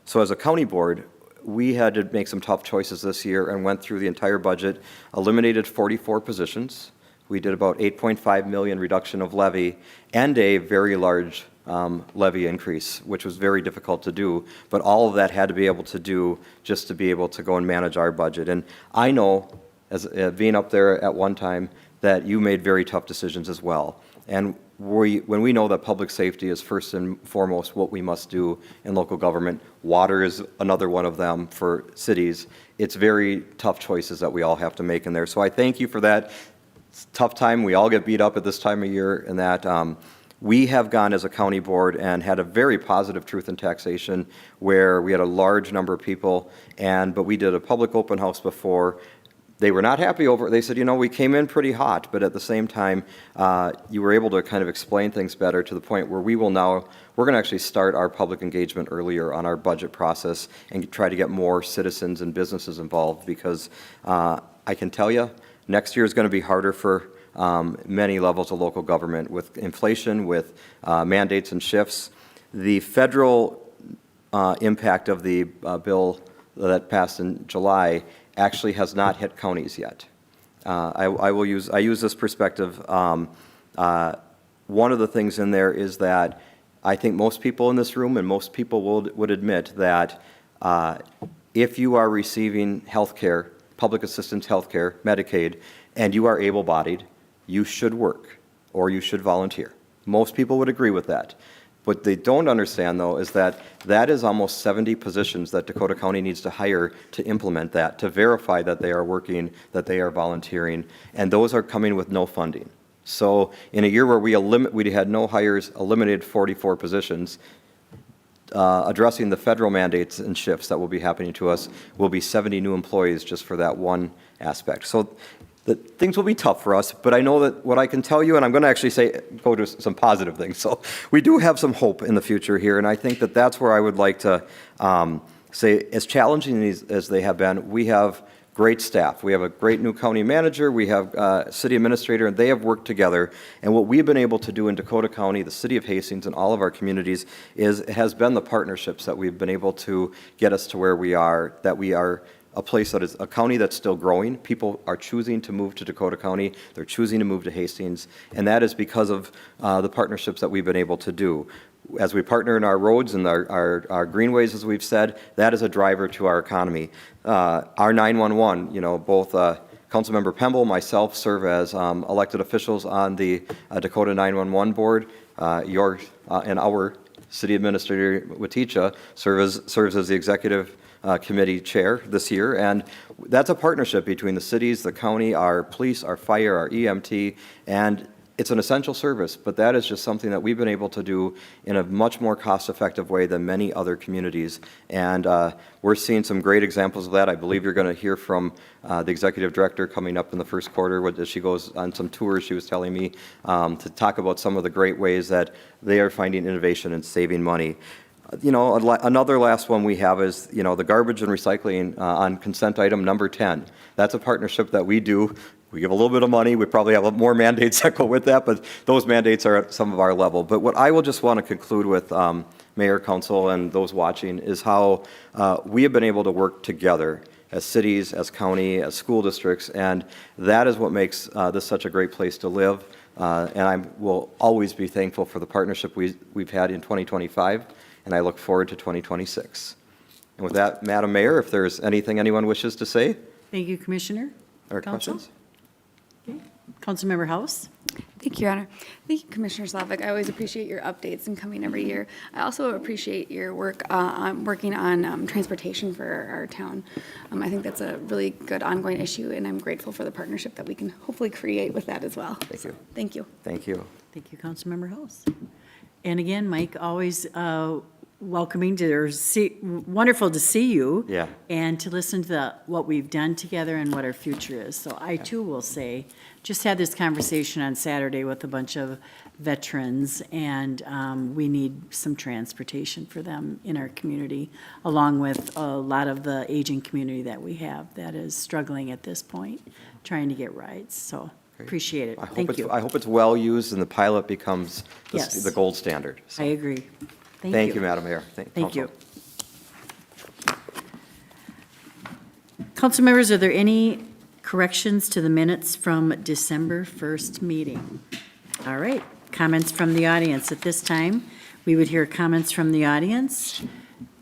So as a county board, we had to make some tough choices this year and went through the entire budget, eliminated 44 positions. We did about $8.5 million reduction of levy and a very large levy increase, which was very difficult to do. But all of that had to be able to do just to be able to go and manage our budget. And I know, as being up there at one time, that you made very tough decisions as well. And when we know that public safety is first and foremost what we must do in local government, water is another one of them for cities. It's very tough choices that we all have to make in there. So I thank you for that. It's a tough time. We all get beat up at this time of year, and that we have gone as a county board and had a very positive truth in taxation where we had a large number of people, but we did a public open house before. They were not happy over it. They said, we came in pretty hot, but at the same time, you were able to kind of explain things better to the point where we're going to actually start our public engagement earlier on our budget process and try to get more citizens and businesses involved, because I can tell you, next year is going to be harder for many levels of local government with inflation, with mandates and shifts. The federal impact of the bill that passed in July actually has not hit counties yet. I use this perspective. One of the things in there is that I think most people in this room and most people would admit that if you are receiving health care, public assistance health care, Medicaid, and you are able-bodied, you should work or you should volunteer. Most people would agree with that. What they don't understand, though, is that that is almost 70 positions that Dakota County needs to hire to implement that, to verify that they are working, that they are volunteering, and those are coming with no funding. So in a year where we had no hires, eliminated 44 positions, addressing the federal mandates and shifts that will be happening to us will be 70 new employees just for that one aspect. So things will be tough for us, but I know that what I can tell you, and I'm going to actually go to some positive things. So we do have some hope in the future here, and I think that that's where I would like to say, as challenging as they have been, we have great staff. We have a great new county manager. We have a city administrator, and they have worked together. And what we've been able to do in Dakota County, the city of Hastings, and all of our communities has been the partnerships that we've been able to get us to where we are, that we are a place that is a county that's still growing. People are choosing to move to Dakota County. They're choosing to move to Hastings, and that is because of the partnerships that we've been able to do. As we partner in our roads and our greenways, as we've said, that is a driver to our economy. Our 911, both Councilmember Pemble, myself serve as elected officials on the Dakota 911 board. And our city administrator, Waticha, serves as the executive committee chair this year, and that's a partnership between the cities, the county, our police, our fire, our EMT, and it's an essential service, but that is just something that we've been able to do in a much more cost-effective way than many other communities, and we're seeing some great examples of that. I believe you're going to hear from the executive director coming up in the first quarter as she goes on some tours, she was telling me, to talk about some of the great ways that they are finding innovation and saving money. Another last one we have is, the garbage and recycling on consent item number 10. That's a partnership that we do. We give a little bit of money. We probably have more mandates that go with that, but those mandates are at some of our level. But what I will just want to conclude with, Mayor, Council, and those watching, is how we have been able to work together as cities, as county, as school districts, and that is what makes this such a great place to live. And I will always be thankful for the partnership we've had in 2025. And I look forward to 2026. And with that, Madam Mayor, if there's anything anyone wishes to say? Thank you, Commissioner. Or Council? questions? Okay. Councilmember House? Thank you, Your Honor. Thank you, Commissioner Slavic. I always appreciate your updates and coming every year. I also appreciate your work working on transportation for our town. I think that's a really good ongoing issue, and I'm grateful for the partnership that we can hopefully create with that as well. Thank you. Thank you. Thank you. Thank you, Councilmember House. And again, Mike, always welcoming wonderful to see you. Yeah. And to listen to what we've done together and what our future is. So I too will say, just had this conversation on Saturday with a bunch of veterans, and we need some transportation for them in our community, along with a lot of the aging community that we have that is struggling at this point, trying to get rides. So appreciate it. Thank you. I hope it's well used and the pilot becomes Yes. the gold standard. So, I agree. thank you, Madam Mayor. Thank you. Council members, are there any corrections to the minutes from December 1st meeting? All right, comments from the audience. At this time, we would hear comments from the audience.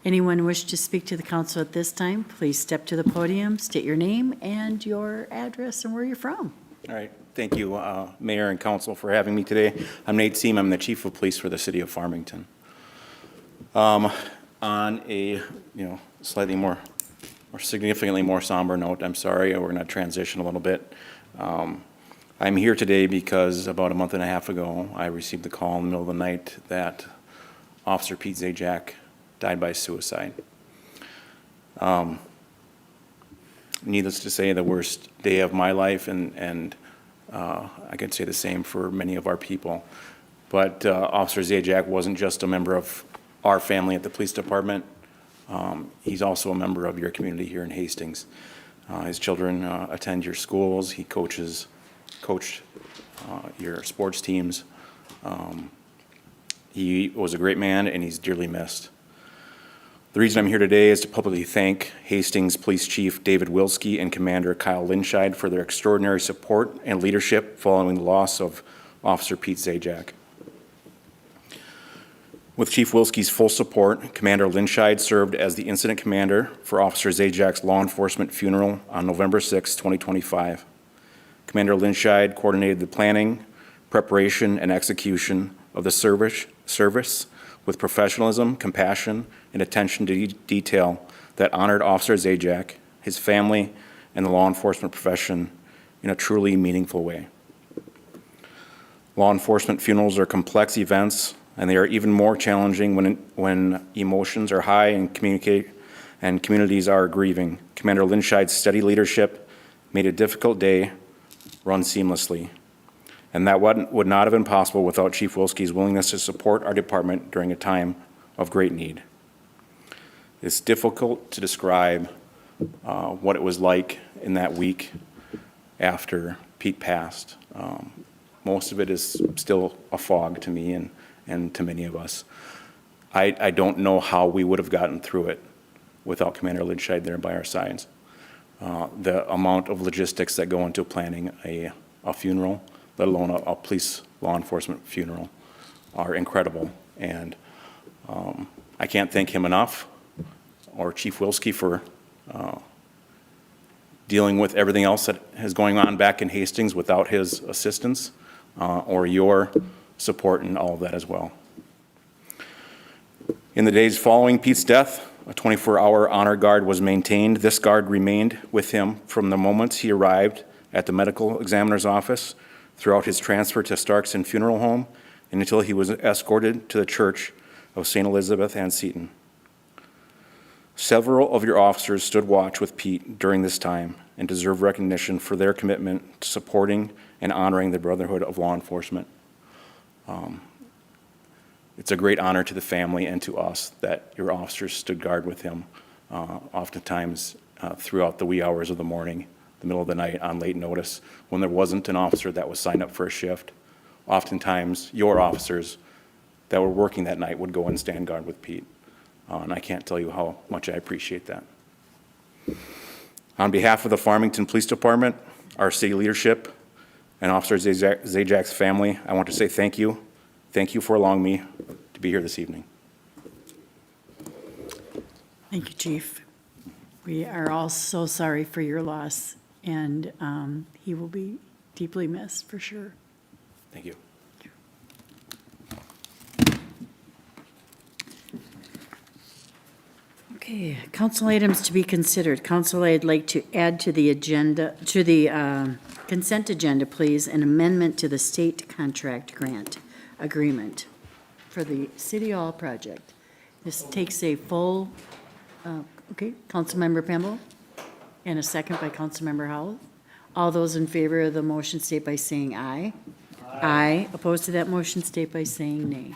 Anyone wish to speak to the council at this time, please step to the podium, state your name and your address and where you're from. All right, thank you, Mayor and Council, for having me today. I'm Nate Seam, I'm the Chief of Police for the City of Farmington. On a, slightly more, or significantly more somber note, I'm sorry, we're gonna transition a little bit. I'm here today because about a month and a half ago, I received a call in the middle of the night that Officer Pete Zajac died by suicide. Needless to say, the worst day of my life, and I could say the same for many of our people. But Officer Zajac wasn't just a member of our family at the police department. He's also a member of your community here in Hastings. His children attend your schools. He coached your sports teams. He was a great man, and he's dearly missed. The reason I'm here today is to publicly thank Hastings Police Chief David Wilski and Commander Kyle Linscheid for their extraordinary support and leadership following the loss of Officer Pete Zajac. With Chief Wilski's full support, Commander Linscheid served as the incident commander for Officer Zajac's law enforcement funeral on November 6, 2025. Commander Linscheid coordinated the planning, preparation, and execution of the service with professionalism, compassion, and attention to detail that honored Officer Zajac, his family, and the law enforcement profession in a truly meaningful way. Law enforcement funerals are complex events, and they are even more challenging when emotions are high and communities are grieving. Commander Linscheid's steady leadership made a difficult day run seamlessly. And that would not have been possible without Chief Wilski's willingness to support our department during a time of great need. It's difficult to describe what it was like in that week after Pete passed. Most of it is still a fog to me and to many of us. I don't know how we would have gotten through it without Commander Linscheid there by our sides. The amount of logistics that go into planning a funeral, let alone a police law enforcement funeral, are incredible. And I can't thank him enough, or Chief Wilski, for dealing with everything else that is going on back in Hastings without his assistance, or your support in all of that as well. In the days following Pete's death, a 24-hour honor guard was maintained. This guard remained with him from the moment he arrived at the medical examiner's office, throughout his transfer to Starkson Funeral Home, and until he was escorted to the Church of St. Elizabeth and Seton. Several of your officers stood watch with Pete during this time and deserve recognition for their commitment to supporting and honoring the brotherhood of law enforcement. It's a great honor to the family and to us that your officers stood guard with him, oftentimes throughout the wee hours of the morning, the middle of the night, on late notice, when there wasn't an officer that was signed up for a shift. Oftentimes, your officers that were working that night would go and stand guard with Pete. And I can't tell you how much I appreciate that. On behalf of the Farmington Police Department, our city leadership, and Officer Zajac's family, I want to say thank you. Thank you for allowing me to be here this evening. Thank you, Chief. We are all so sorry for your loss, and he will be deeply missed for sure. Thank you. Okay, council items to be considered. Council, I'd like to add to the agenda, to the consent agenda, please, an amendment to the state contract grant agreement for the City Hall project. This takes a full, okay, Councilmember Pemble, and a second by Councilmember Howell. All those in favor of the motion state by saying aye. Aye. Opposed to that motion state by saying nay.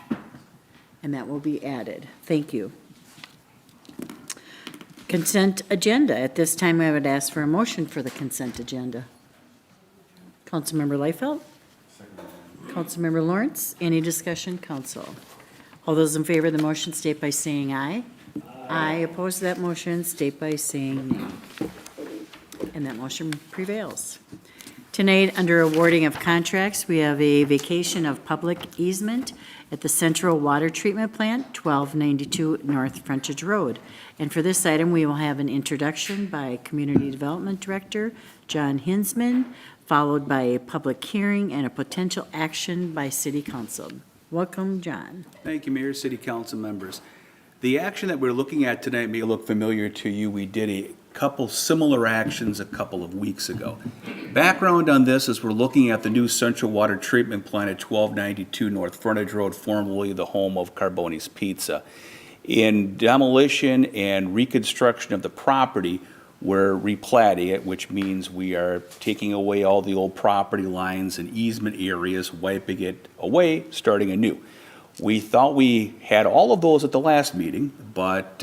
And that will be added. Thank you. Consent agenda. At this time, I would ask for a motion for the consent agenda. Councilmember Liefeld? Councilmember Lawrence? Any discussion, council? All those in favor of the motion state by saying aye. Aye. Opposed to that motion state by saying nay. And that motion prevails. Tonight, under awarding of contracts, we have a vacation of public easement at the Central Water Treatment Plant, 1292 North Frontage Road. And for this item, we will have an introduction by Community Development Director John Hinsman, followed by a public hearing and a potential action by city council. Welcome, John. Thank you, Mayor, City Council members. The action that we're looking at tonight may look familiar to you. We did a couple similar actions a couple of weeks ago. Background on this is we're looking at the new central water treatment plant at 1292 North Frontage Road, formerly the home of Carboni's Pizza. In demolition and reconstruction of the property, we're replatting it, which means we are taking away all the old property lines and easement areas, wiping it away, starting anew. We thought we had all of those at the last meeting, but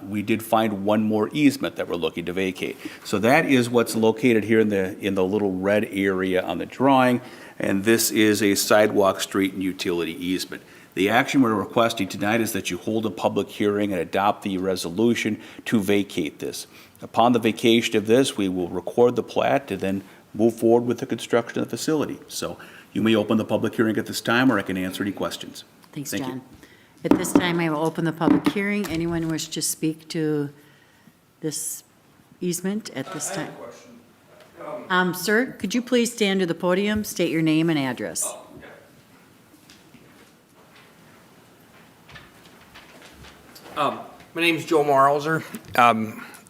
we did find one more easement that we're looking to vacate. So that is what's located here in the little red area on the drawing, and this is a sidewalk, street, and utility easement. The action we're requesting tonight is that you hold a public hearing and adopt the resolution to vacate this. Upon the vacation of this, we will record the plat to then move forward with the construction of the facility. So you may open the public hearing at this time, or I can answer any questions. Thanks, Thank you. John. At this time, I will open the public hearing. Anyone wish to speak to this easement at this time? Sir, could you please stand to the podium, state your name and address? My name's Joe Marlzer,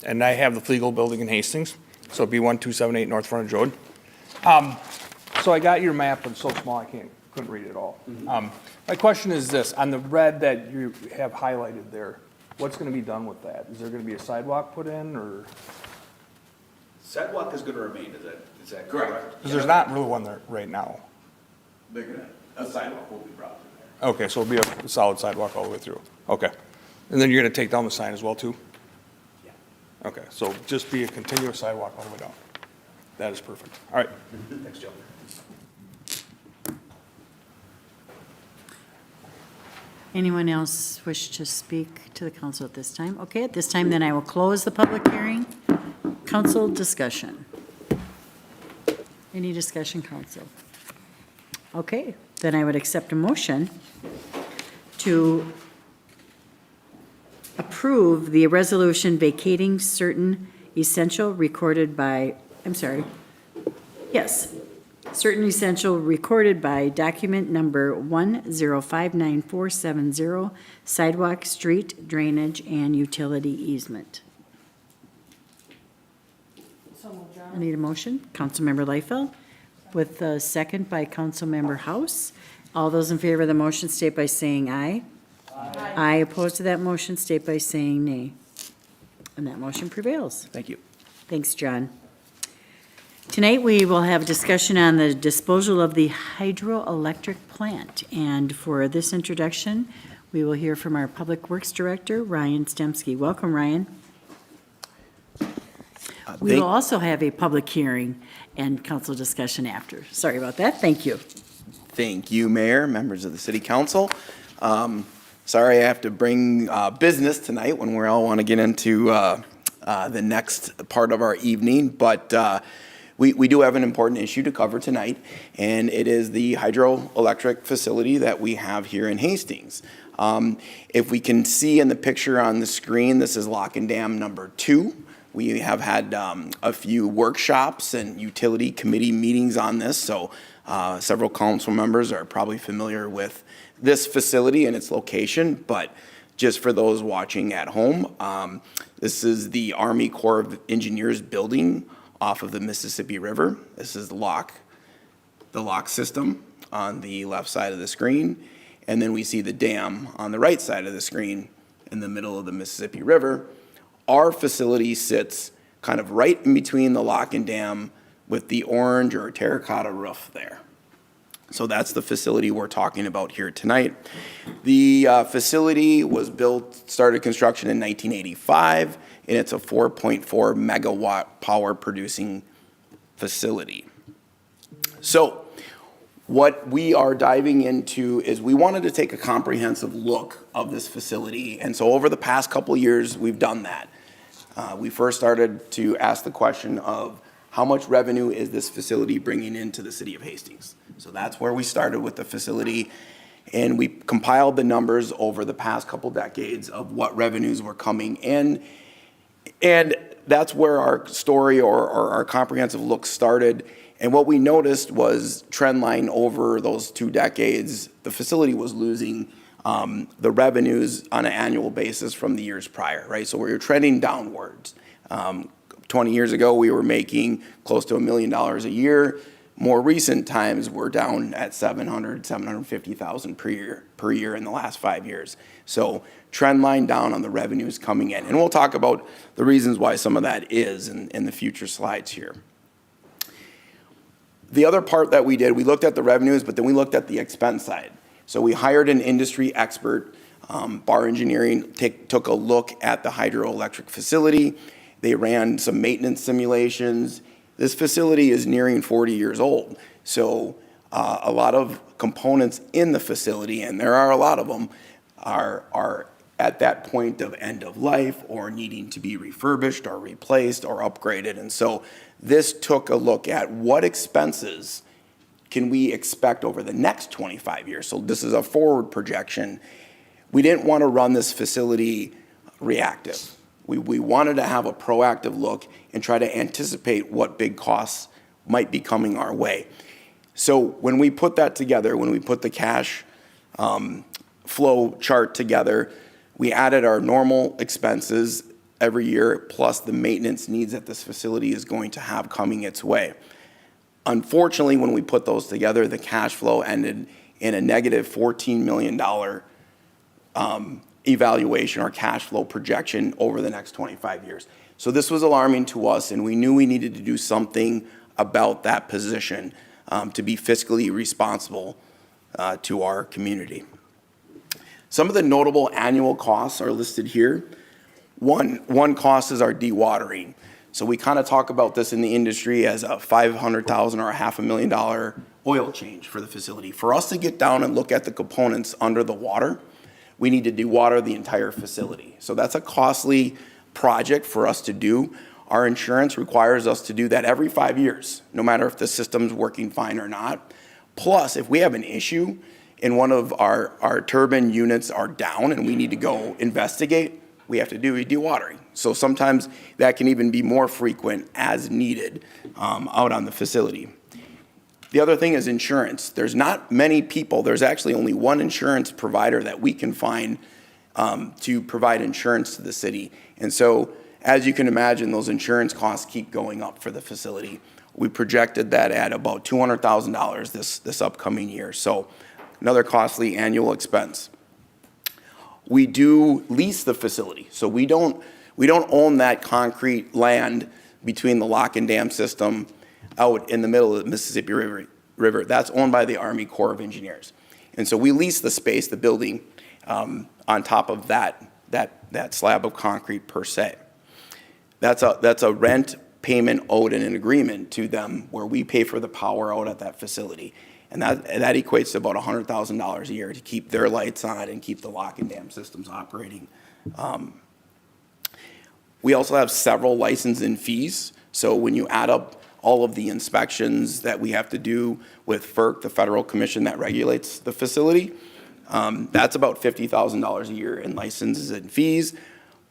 and I have the Fleagle Building in Hastings, so B1278 North Frontage Road. So I got your map, but it's so small I couldn't read it all. My question is this, on the red that you have highlighted there, what's gonna be done with that? Is there gonna be a sidewalk put in, or? Sidewalk is going to remain, is that correct? Because there's not really one there right now. A sidewalk will be brought in there. Okay, so it'll be a solid sidewalk all the way through. Okay. And then you're gonna take down the sign as well, too? Yeah. Okay, so just be a continuous sidewalk all the way down. That is perfect. All right. Thanks, Joe. Anyone else wish to speak to the council at this time? Okay, at this time, then I will close the public hearing. Council discussion. Any discussion, council? Okay, then I would accept a motion to approve the resolution vacating certain essential recorded by document number 1059470, sidewalk, street, drainage, and utility easement. I need a motion. Councilmember Liefeld with a second by Councilmember House. All those in favor of the motion state by saying aye. Aye. Opposed to that motion state by saying nay. And that motion prevails. Thank you. Thanks, John. Tonight, we will have a discussion on the disposal of the hydroelectric plant. And for this introduction, we will hear from our Public Works Director, Ryan Stemski. Welcome, Ryan. We will also have a public hearing and council discussion after. Sorry about that. Thank you. Thank you, Mayor, members of the City Council. Sorry I have to bring business tonight when we all want to get into the next part of our evening, but we do have an important issue to cover tonight, and it is the hydroelectric facility that we have here in Hastings. If we can see in the picture on the screen, this is lock and dam number 2. We have had a few workshops and utility committee meetings on this, so several council members are probably familiar with this facility and its location, but just for those watching at home, this is the Army Corps of Engineers building off of the Mississippi River. This is the lock system on the left side of the screen, and then we see the dam on the right side of the screen in the middle of the Mississippi River. Our facility sits kind of right in between the lock and dam with the orange or terracotta roof there. So that's the facility we're talking about here tonight. The facility started construction in 1985, and it's a 4.4 megawatt power producing facility. So what we are diving into is we wanted to take a comprehensive look of this facility, and so over the past couple of years, we've done that. We first started to ask the question of how much revenue is this facility bringing into the city of Hastings? So that's where we started with the facility, and we compiled the numbers over the past couple decades of what revenues were coming in, and that's where our story or our comprehensive look started. And what we noticed was trend line over those 2 decades, the facility was losing the revenues on an annual basis from the years prior, right? So we were trending downwards. 20 years ago, we were making close to $1 million a year. More recent times, we're down at $750,000 per year in the last 5 years. So trend line down on the revenues coming in. And we'll talk about the reasons why some of that is in the future slides here. The other part that we did, we looked at the revenues, but then we looked at the expense side. So we hired an industry expert, Bar Engineering, took a look at the hydroelectric facility. They ran some maintenance simulations. This facility is nearing 40 years old. So a lot of components in the facility, and there are a lot of them, are at that point of end of life or needing to be refurbished or replaced or upgraded. And so this took a look at what expenses can we expect over the next 25 years. So this is a forward projection. We didn't want to run this facility reactive. We wanted to have a proactive look and try to anticipate what big costs might be coming our way. So when we put that together, when we put the cash flow chart together, we added our normal expenses every year, plus the maintenance needs that this facility is going to have coming its way. Unfortunately, when we put those together, the cash flow ended in a negative $14 million evaluation or cash flow projection over the next 25 years. So this was alarming to us, and we knew we needed to do something about that position to be fiscally responsible to our community. Some of the notable annual costs are listed here. One cost is our dewatering. So we kind of talk about this in the industry as a $500,000 or a $500,000 oil change for the facility. For us to get down and look at the components under the water, we need to dewater the entire facility. So that's a costly project for us to do. Our insurance requires us to do that every 5 years, no matter if the system's working fine or not. Plus, if we have an issue and one of our turbine units are down and we need to go investigate, we have to do a dewatering. So sometimes that can even be more frequent as needed out on the facility. The other thing is insurance. There's not many people, there's actually only one insurance provider that we can find to provide insurance to the city. And so, as you can imagine, those insurance costs keep going up for the facility. We projected that at about $200,000 this upcoming year. So another costly annual expense. We do lease the facility. So we don't own that concrete land between the lock and dam system out in the middle of the Mississippi River. That's owned by the Army Corps of Engineers. And so we lease the space, the building, on top of that slab of concrete per se. That's a rent payment owed in an agreement to them where we pay for the power out at that facility. And that equates to about $100,000 a year to keep their lights on and keep the lock and dam systems operating. We also have several licensing fees. So when you add up all of the inspections that we have to do with FERC, the federal commission that regulates the facility, that's about $50,000 a year in licenses and fees.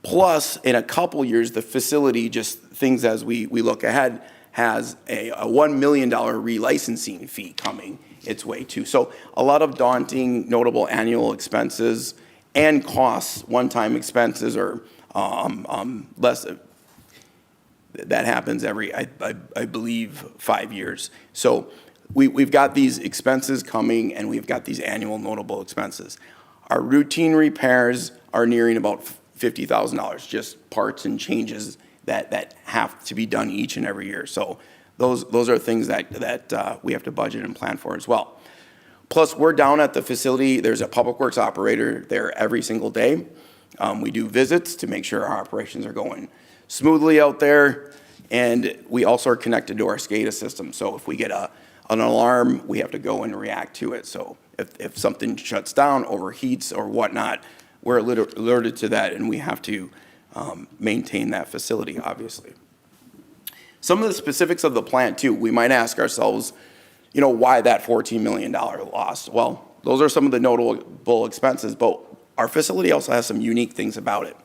Plus, in a couple years, the facility, just things as we look ahead, has a $1 million relicensing fee coming its way too. So a lot of daunting, notable annual expenses and costs, one-time expenses or less. That happens every, I believe, 5 years. So we've got these expenses coming and we've got these annual notable expenses. Our routine repairs are nearing about $50,000, just parts and changes that have to be done each and every year. So those are things that we have to budget and plan for as well. Plus, we're down at the facility. There's a public works operator there every single day. We do visits to make sure our operations are going smoothly out there. And we also are connected to our SCADA system. So if we get an alarm, we have to go and react to it. So if something shuts down, overheats or whatnot, we're alerted to that and we have to maintain that facility, obviously. Some of the specifics of the plant too, we might ask ourselves, why that $14 million loss? Well, those are some of the notable expenses, but our facility also has some unique things about it.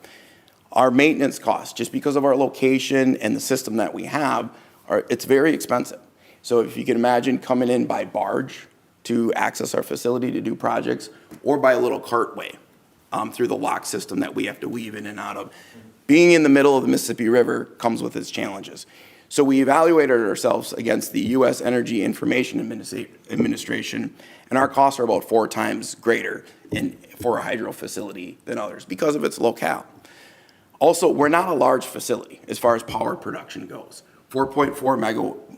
Our maintenance costs, just because of our location and the system that we have, it's very expensive. So if you can imagine coming in by barge to access our facility to do projects, or by a little cartway through the lock system that we have to weave in and out of. Being in the middle of the Mississippi River comes with its challenges. So we evaluated ourselves against the U.S. Energy Information Administration, and our costs are about 4 times greater for a hydro facility than others because of its locale. Also, we're not a large facility as far as power production goes. 4.4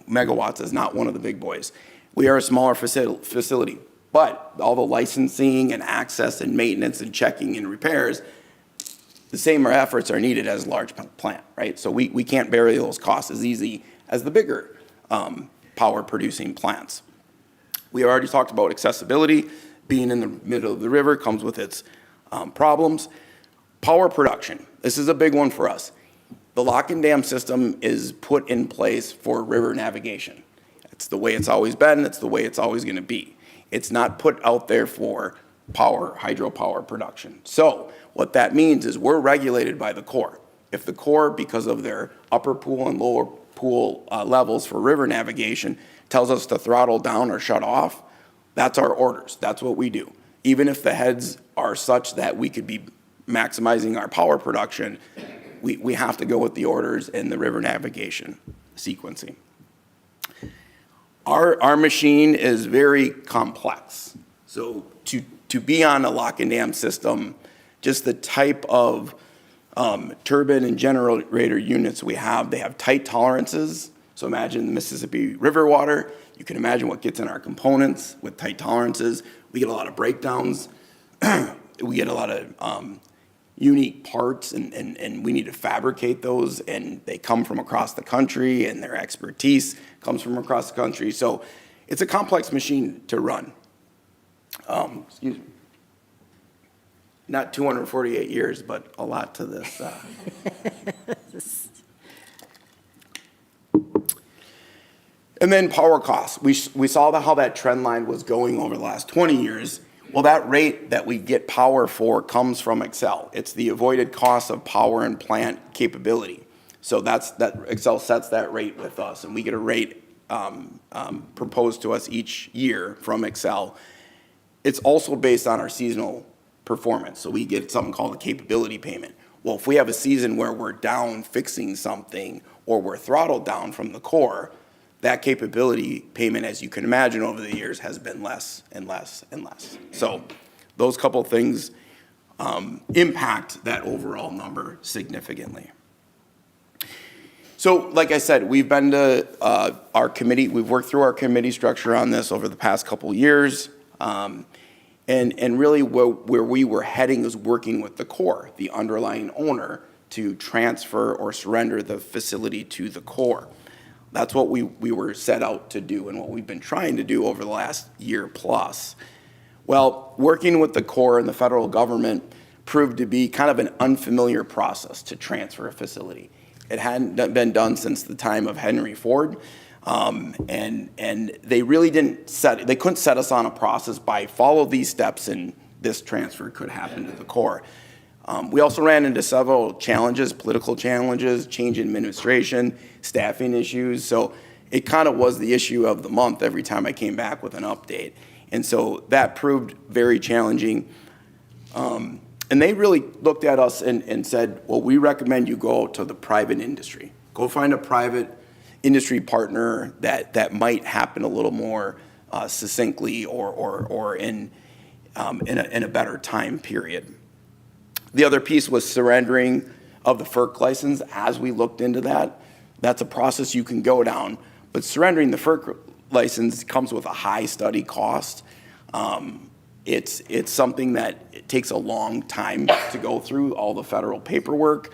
megawatts is not one of the big boys. We are a smaller facility, but all the licensing and access and maintenance and checking and repairs, the same efforts are needed as a large plant, right? So we can't bear those costs as easy as the bigger power producing plants. We already talked about accessibility. Being in the middle of the river comes with its problems. Power production, this is a big one for us. The lock and dam system is put in place for river navigation. It's the way it's always been, it's the way it's always gonna be. It's not put out there for hydropower production. So what that means is we're regulated by the Corps. If the Corps, because of their upper pool and lower pool levels for river navigation, tells us to throttle down or shut off, that's our orders, that's what we do. Even if the heads are such that we could be maximizing our power production, we have to go with the orders and the river navigation sequencing. Our machine is very complex. So to be on a lock and dam system, just the type of turbine and generator units we have, they have tight tolerances. So imagine the Mississippi River water. You can imagine what gets in our components with tight tolerances. We get a lot of breakdowns. We get a lot of unique parts, and we need to fabricate those, and they come from across the country, and their expertise comes from across the country. So it's a complex machine to run. Excuse me. Not 248 years, but a lot to this. And then power costs. We saw how that trend line was going over the last 20 years. Well, that rate that we get power for comes from Excel. It's the avoided cost of power and plant capability. So that Excel sets that rate with us, and we get a rate proposed to us each year from Excel. It's also based on our seasonal performance. So we get something called a capability payment. Well, if we have a season where we're down fixing something or we're throttled down from the Corps, that capability payment, as you can imagine over the years, has been less and less and less. So those couple things impact that overall number significantly. So like I said, we've been to our committee, we've worked through our committee structure on this over the past couple years. And really where we were heading is working with the Corps, the underlying owner, to transfer or surrender the facility to the Corps. That's what we were set out to do and what we've been trying to do over the last year plus. Well, working with the Corps and the federal government proved to be kind of an unfamiliar process to transfer a facility. It hadn't been done since the time of Henry Ford. And they really they couldn't set us on a process by follow these steps and this transfer could happen to the Corps. We also ran into several challenges, political challenges, change in administration, staffing issues. So it kind of was the issue of the month every time I came back with an update. And so that proved very challenging. And they really looked at us and said, well, we recommend you go to the private industry. Go find a private industry partner that might happen a little more succinctly or in a better time period. The other piece was surrendering of the FERC license. As we looked into that, that's a process you can go down, but surrendering the FERC license comes with a high study cost. It's something that it takes a long time to go through all the federal paperwork.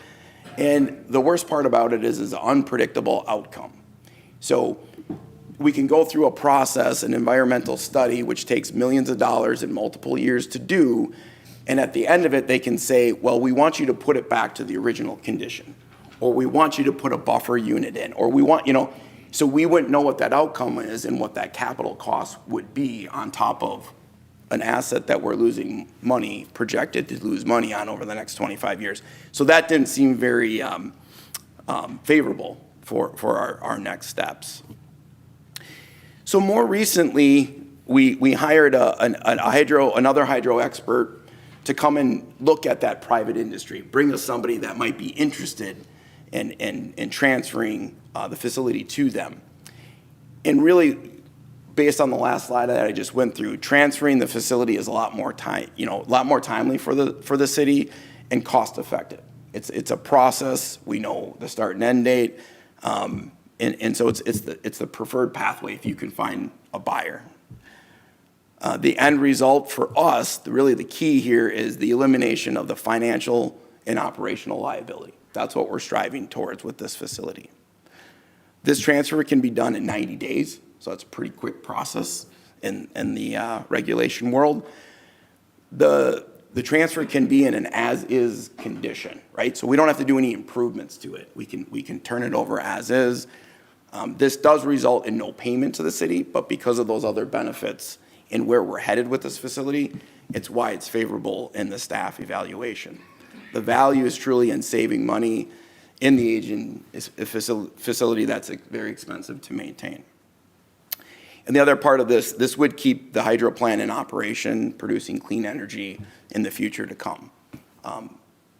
And the worst part about it is an unpredictable outcome. So we can go through a process, an environmental study, which takes millions of dollars and multiple years to do. And at the end of it, they can say, well, we want you to put it back to the original condition, or we want you to put a buffer unit in, or we want, so we wouldn't know what that outcome is and what that capital cost would be on top of an asset that we're losing money, projected to lose money on over the next 25 years. So that didn't seem very favorable for our next steps. So more recently, we hired another hydro expert to come and look at that private industry, bring us somebody that might be interested in transferring the facility to them. And really, based on the last slide that I just went through, transferring the facility is a lot more timely for the city and cost effective. It's a process. We know the start and end date, and so it's the preferred pathway if you can find a buyer. The end result for us, really the key here, is the elimination of the financial and operational liability. That's what we're striving towards with this facility. This transfer can be done in 90 days, so it's a pretty quick process in the regulation world. The transfer can be in an as-is condition, right? So we don't have to do any improvements to it. We can turn it over as is. This does result in no payment to the city, but because of those other benefits and where we're headed with this facility, it's why it's favorable in the staff evaluation. The value is truly in saving money in the aging facility that's very expensive to maintain. And the other part of this would keep the hydro plant in operation, producing clean energy in the future to come.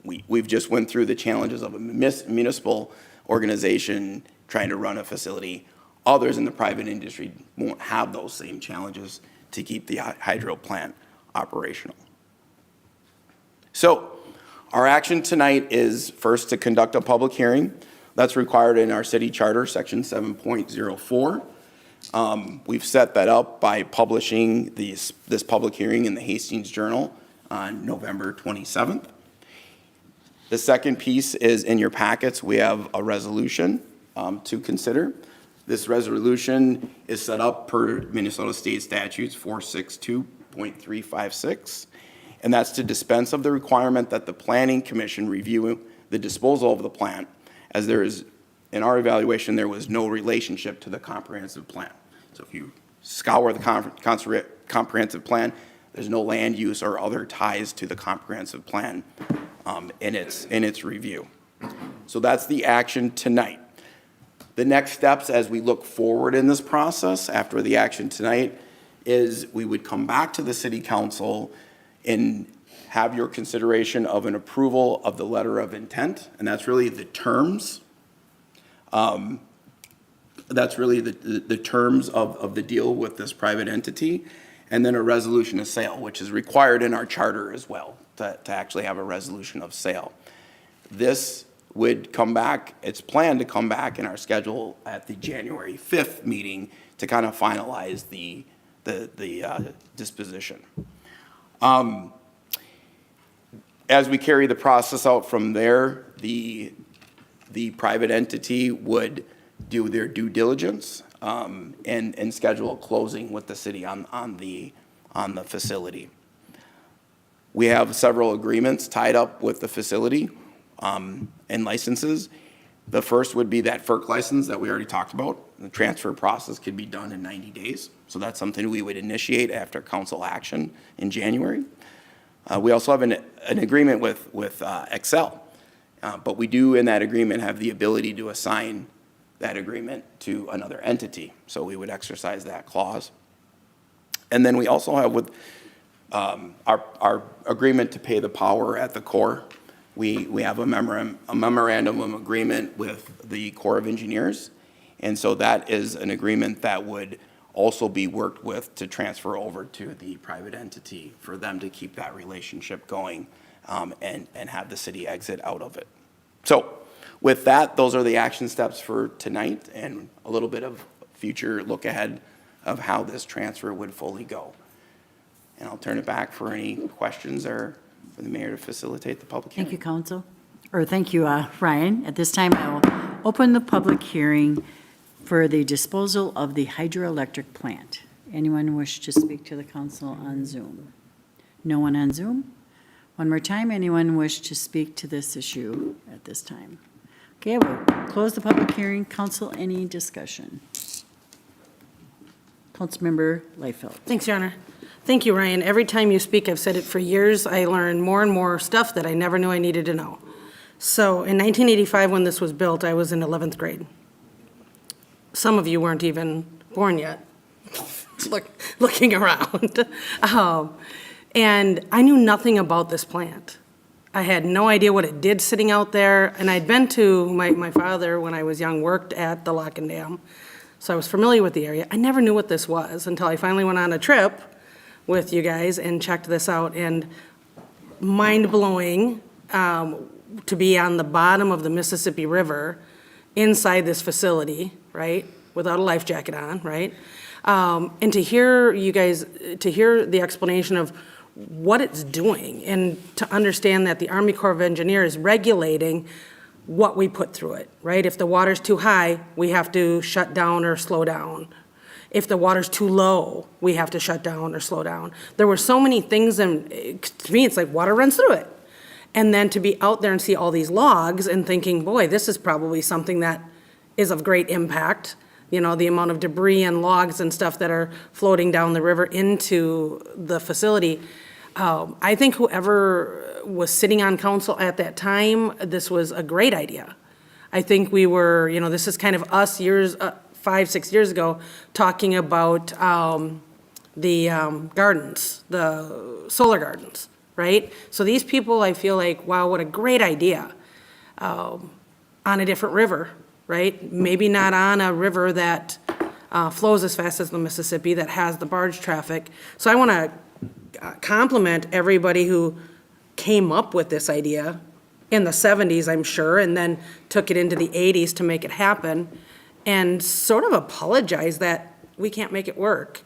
We've just went through the challenges of a municipal organization trying to run a facility. Others in the private industry won't have those same challenges to keep the hydro plant operational. So our action tonight is first to conduct a public hearing. That's required in our city charter, section 7.04. We've set that up by publishing this public hearing in the Hastings Journal on November 27th. The second piece is in your packets. We have a resolution to consider. This resolution is set up per Minnesota State Statutes 462.356, and that's to dispense of the requirement that the Planning Commission review the disposal of the plant, as there is, in our evaluation, there was no relationship to the comprehensive plan. So if you scour the comprehensive plan, there's no land use or other ties to the comprehensive plan in its review. So that's the action tonight. The next steps as we look forward in this process after the action tonight is we would come back to the city council and have your consideration of an approval of the letter of intent, and that's really the terms. That's really the terms of the deal with this private entity, and then a resolution of sale, which is required in our charter as well, to actually have a resolution of sale. This would come back, it's planned to come back in our schedule at the January 5th meeting to kind of finalize the disposition. As we carry the process out from there, the private entity would do their due diligence and schedule a closing with the city on the facility. We have several agreements tied up with the facility and licenses. The first would be that FERC license that we already talked about. The transfer process could be done in 90 days. So that's something we would initiate after council action in January. We also have an agreement with Excel, but we do in that agreement have the ability to assign that agreement to another entity. So we would exercise that clause. And then we also have with our agreement to pay the power at the Corps. We have a memorandum of agreement with the Corps of Engineers. And so that is an agreement that would also be worked with to transfer over to the private entity for them to keep that relationship going and have the city exit out of it. So with that, those are the action steps for tonight and a little bit of future look ahead of how this transfer would fully go. And I'll turn it back for any questions or for the mayor to facilitate the public hearing. Thank you, council. Or thank you, Ryan. At this time, I will open the public hearing for the disposal of the hydroelectric plant. Anyone wish to speak to the council on Zoom? No one on Zoom? One more time, anyone wish to speak to this issue at this time? Okay, we'll close the public hearing. Council, any discussion? Councilmember Liefeld. Thanks, Your Honor. Thank you, Ryan. Every time you speak, I've said it for years, I learn more and more stuff that I never knew I needed to know. So in 1985, when this was built, I was in 11th grade. Some of you weren't even born yet. just looking around. And I knew nothing about this plant. I had no idea what it did sitting out there, and I'd been to, my father, when I was young, worked at the Lock and Dam, so I was familiar with the area. I never knew what this was until I finally went on a trip with you guys and checked this out, and mind-blowing to be on the bottom of the Mississippi River inside this facility, right, without a life jacket on, right? And to hear you guys, to hear the explanation of what it's doing, and to understand that the Army Corps of Engineers is regulating what we put through it, right? If the water's too high, we have to shut down or slow down. If the water's too low, we have to shut down or slow down. There were so many things, and to me, it's like water runs through it. And then to be out there and see all these logs and thinking, boy, this is probably something that is of great impact. You know, the amount of debris and logs and stuff that are floating down the river into the facility. I think whoever was sitting on council at that time, this was a great idea. I think we were, you know, this is kind of us years, 5-6 years ago, talking about the gardens, the solar gardens, right? So these people, I feel like, wow, what a great idea on a different river, right? Maybe not on a river that flows as fast as the Mississippi, that has the barge traffic. So I want to compliment everybody who came up with this idea in the 70s, I'm sure, and then took it into the 80s to make it happen, and sort of apologize that we can't make it work,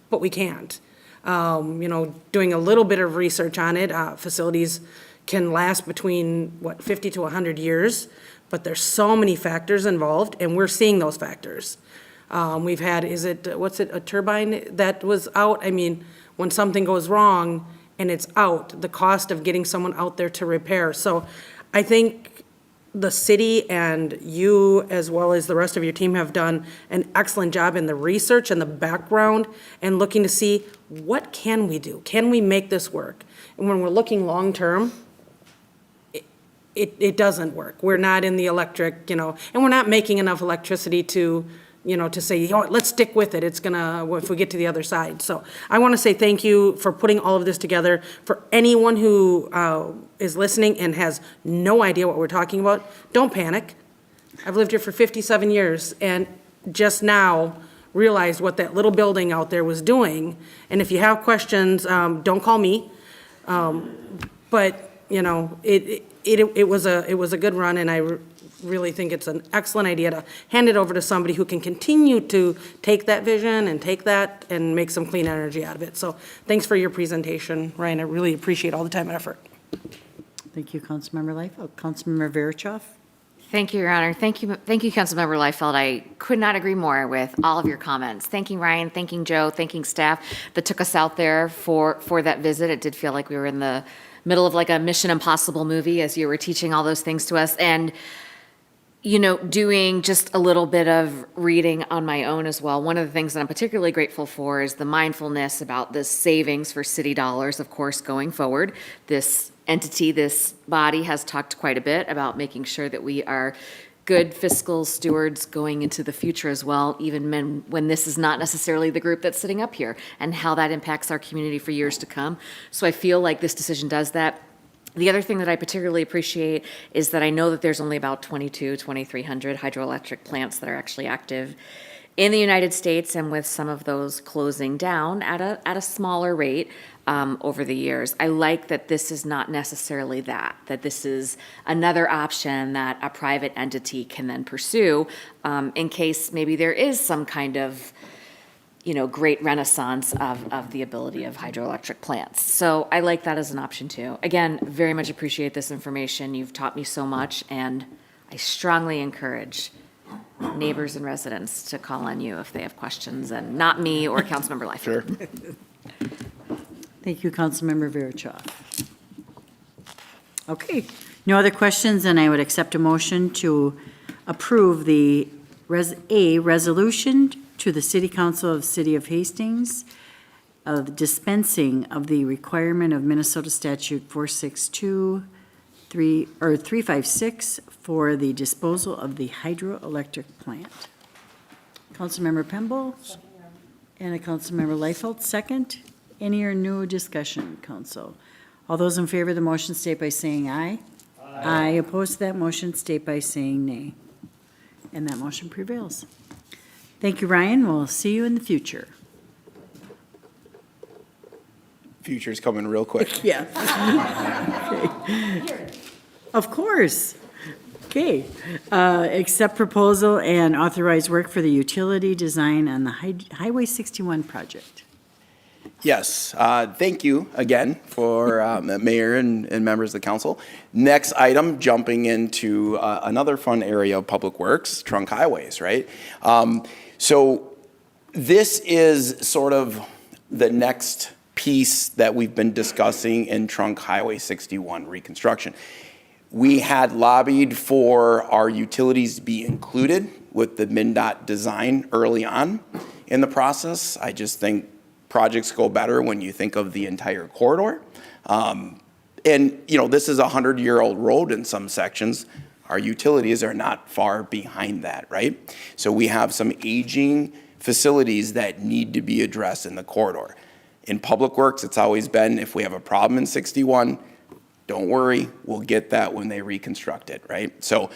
but we can't. You know, doing a little bit of research on it, facilities can last between, 50 to 100 years, but there's so many factors involved, and we're seeing those factors. We've had, a turbine that was out? I mean, when something goes wrong and it's out, the cost of getting someone out there to repair. So I think the city and you, as well as the rest of your team, have done an excellent job in the research and the background and looking to see what can we do? Can we make this work? And when we're looking long-term, it doesn't work. We're not in the electric, you know, and we're not making enough electricity to, you know, to say, you know what, let's stick with it. It's gonna, if we get to the other side. So I want to say thank you for putting all of this together. For anyone who is listening and has no idea what we're talking about, don't panic. I've lived here for 57 years and just now realized what that little building out there was doing. And if you have questions, don't call me. But, you know, it was a good run, and I really think it's an excellent idea to hand it over to somebody who can continue to take that vision and take that and make some clean energy out of it. So thanks for your presentation, Ryan. I really appreciate all the time and effort. Thank you, Councilmember Liefeld. Councilmember Verichoff? Thank you, Your Honor. Thank you, Councilmember Liefeld. I could not agree more with all of your comments. Thanking Ryan, thanking Joe, thanking staff that took us out there for that visit. It did feel like we were in the middle of like a Mission Impossible movie as you were teaching all those things to us. And you know, doing just a little bit of reading on my own as well. One of the things that I'm particularly grateful for is the mindfulness about the savings for city dollars, of course, going forward. This entity, this body has talked quite a bit about making sure that we are good fiscal stewards going into the future as well, even when this is not necessarily the group that's sitting up here, and how that impacts our community for years to come. So I feel like this decision does that. The other thing that I particularly appreciate is that I know that there's only about 2,300 hydroelectric plants that are actually active in the United States, and with some of those closing down at a smaller rate over the years. I like that this is not necessarily that this is another option that a private entity can then pursue in case maybe there is some kind of, you know, great renaissance of the ability of hydroelectric plants. So I like that as an option too. Again, very much appreciate this information. You've taught me so much, and I strongly encourage neighbors and residents to call on you if they have questions, and not me or Councilmember Liefeld. Sure. Thank you, Councilmember Verichoff. Okay, no other questions, and I would accept a motion to approve the resolution to the City Council of the City of Hastings of dispensing of the requirement of Minnesota Statute 356 for the disposal of the hydroelectric plant. Councilmember Pemble And a Councilmember Liefeld, second. Any or new discussion, council? All those in favor of the motion state by saying aye. Aye. Opposed to that motion state by saying nay. And that motion prevails. Thank you, Ryan. We'll see you in the future. Future's coming real quick. Yeah. Of course. Okay. Accept proposal and authorize work for the utility design on the Highway 61 project. Yes, thank you again for Mayor and members of the council. Next item, jumping into another fun area of public works, trunk highways, right? So this is sort of the next piece that we've been discussing in trunk Highway 61 reconstruction. We had lobbied for our utilities to be included with the MnDOT design early on in the process. I just think projects go better when you think of the entire corridor. And, you know, this is a 100-year-old road in some sections. Our utilities are not far behind that, right? So we have some aging facilities that need to be addressed in the corridor. In public works, it's always been, if we have a problem in 61, don't worry, we'll get that when they reconstruct it, right? So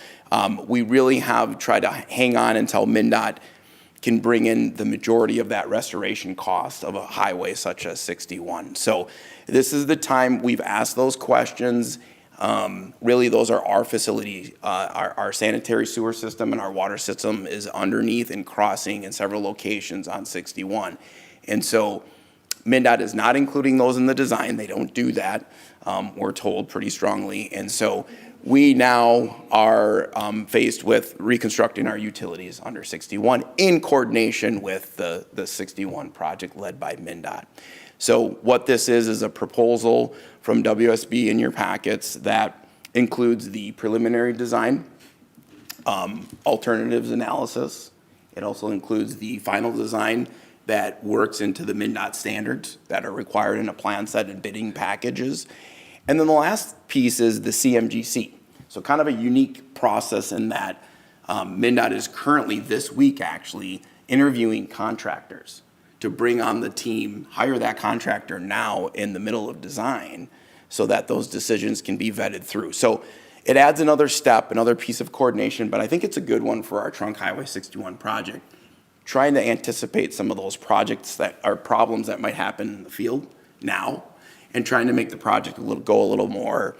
we really have tried to hang on until MnDOT can bring in the majority of that restoration cost of a highway such as 61. So this is the time we've asked those questions. Really, those are our facility. Our sanitary sewer system and our water system is underneath and crossing in several locations on 61. And so MnDOT is not including those in the design. They don't do that, we're told pretty strongly. And so we now are faced with reconstructing our utilities under 61 in coordination with the 61 project led by MnDOT. So what this is a proposal from WSB in your packets that includes the preliminary design, alternatives analysis. It also includes the final design that works into the MnDOT standards that are required in a plan set and bidding packages. And then the last piece is the CMGC. So kind of a unique process in that MnDOT is currently this week actually interviewing contractors to bring on the team, hire that contractor now in the middle of design so that those decisions can be vetted through. So it adds another step, another piece of coordination, but I think it's a good one for our Trunk Highway 61 project. Trying to anticipate some of those projects that are problems that might happen in the field now, and trying to make the project go a little more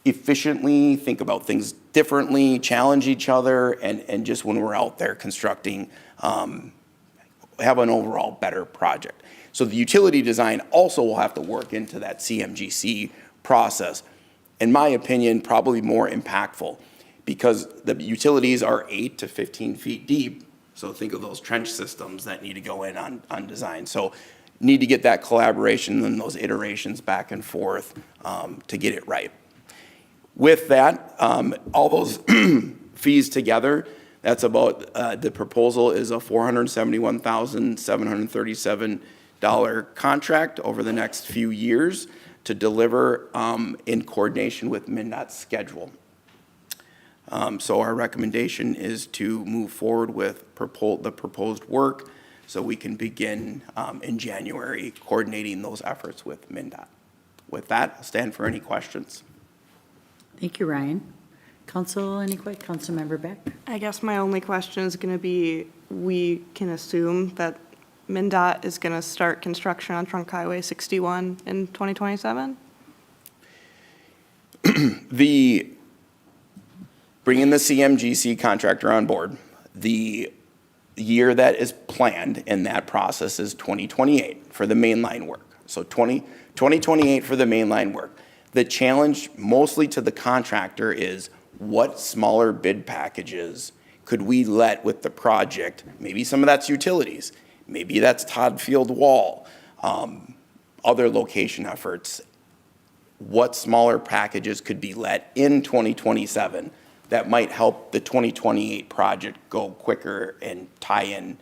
efficiently, think about things differently, challenge each other, and just when we're out there constructing, have an overall better project. So the utility design also will have to work into that CMGC process. In my opinion, probably more impactful because the utilities are 8 to 15 feet deep. So think of those trench systems that need to go in on design. So need to get that collaboration and those iterations back and forth to get it right. With that, all those fees together, that's about, the proposal is a $471,737 contract over the next few years to deliver in coordination with MnDOT's schedule. So our recommendation is to move forward with the proposed work so we can begin in January coordinating those efforts with MnDOT. With that, I'll stand for any questions. Thank you, Ryan. Council, any questions? Councilmember Beck? I guess my only question is going to be, we can assume that MnDOT is going to start construction on Trunk Highway 61 in 2027? Bringing the CMGC contractor on board, the year that is planned in that process is 2028 for the mainline work. So 2028 for the mainline work. The challenge mostly to the contractor is what smaller bid packages could we let with the project? Maybe some of that's utilities. Maybe that's Todd Field Wall, other location efforts. What smaller packages could be let in 2027 that might help the 2028 project go quicker and tie in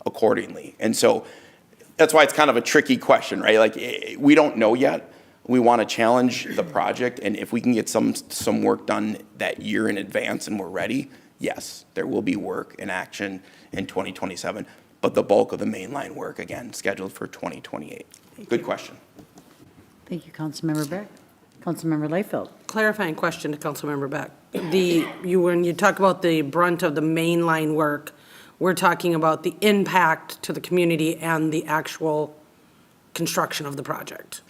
accordingly? And so that's why it's kind of a tricky question, right? Like, we don't know yet. We want to challenge the project, and if we can get some work done that year in advance and we're ready, yes, there will be work in action in 2027. but the bulk of the mainline work, again, scheduled for 2028. Good question. Thank you, Councilmember Beck. Councilmember Layfield. Clarifying question to Councilmember Beck. When you talk about the brunt of the mainline work, we're talking about the impact to the community and the actual construction of the project.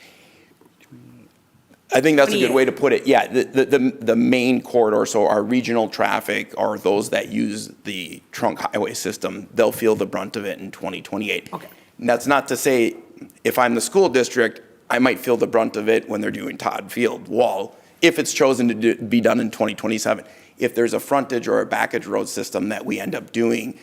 I think that's a good way to put it. Yeah, the main corridor, so our regional traffic or those that use the trunk highway system, they'll feel the brunt of it in 2028. Okay. And that's not to say, if I'm the school district, I might feel the brunt of it when they're doing Todd Field Wall, if it's chosen to be done in 2027. If there's a frontage or a backage road system that we end up doing,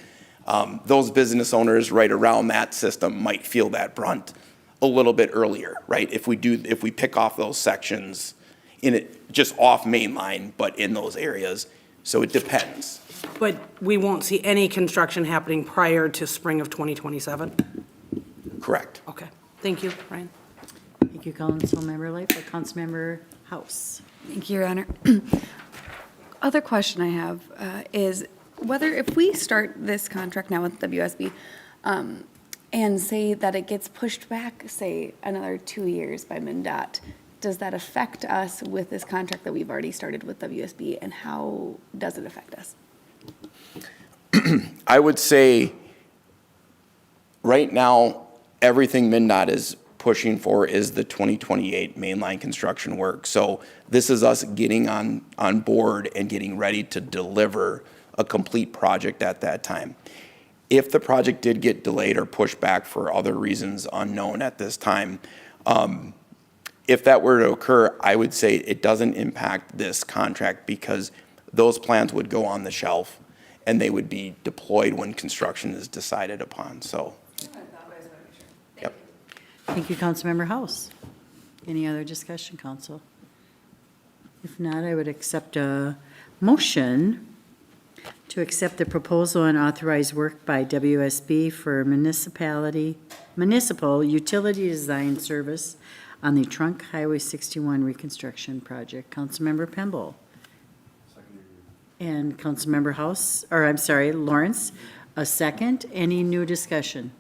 those business owners right around that system might feel that brunt a little bit earlier, right? If we pick off those sections in it, just off main line, but in those areas. So it depends. But we won't see any construction happening prior to spring of 2027? Correct. Okay. Thank you, Ryan. Thank you, Councilmember Layfield. Councilmember House. Thank you, Your Honor. Other question I have is whether if we start this contract now with WSB and say that it gets pushed back, say, another 2 years by MnDOT, does that affect us with this contract that we've already started with WSB, and how does it affect us? I would say right now, everything MnDOT is pushing for is the 2028 mainline construction work. So this is us getting on board and getting ready to deliver a complete project at that time. If the project did get delayed or pushed back for other reasons unknown at this time, if that were to occur, I would say it doesn't impact this contract because those plans would go on the shelf and they would be deployed when construction is decided upon. So. Yep. Thank you, Councilmember House. Any other discussion, Council? If not, I would accept a motion to accept the proposal and authorize work by WSB for municipal utility design service on the Trunk Highway 61 reconstruction project. Councilmember Pemble. And Councilmember House, or I'm sorry, Lawrence, a second. Any new discussion?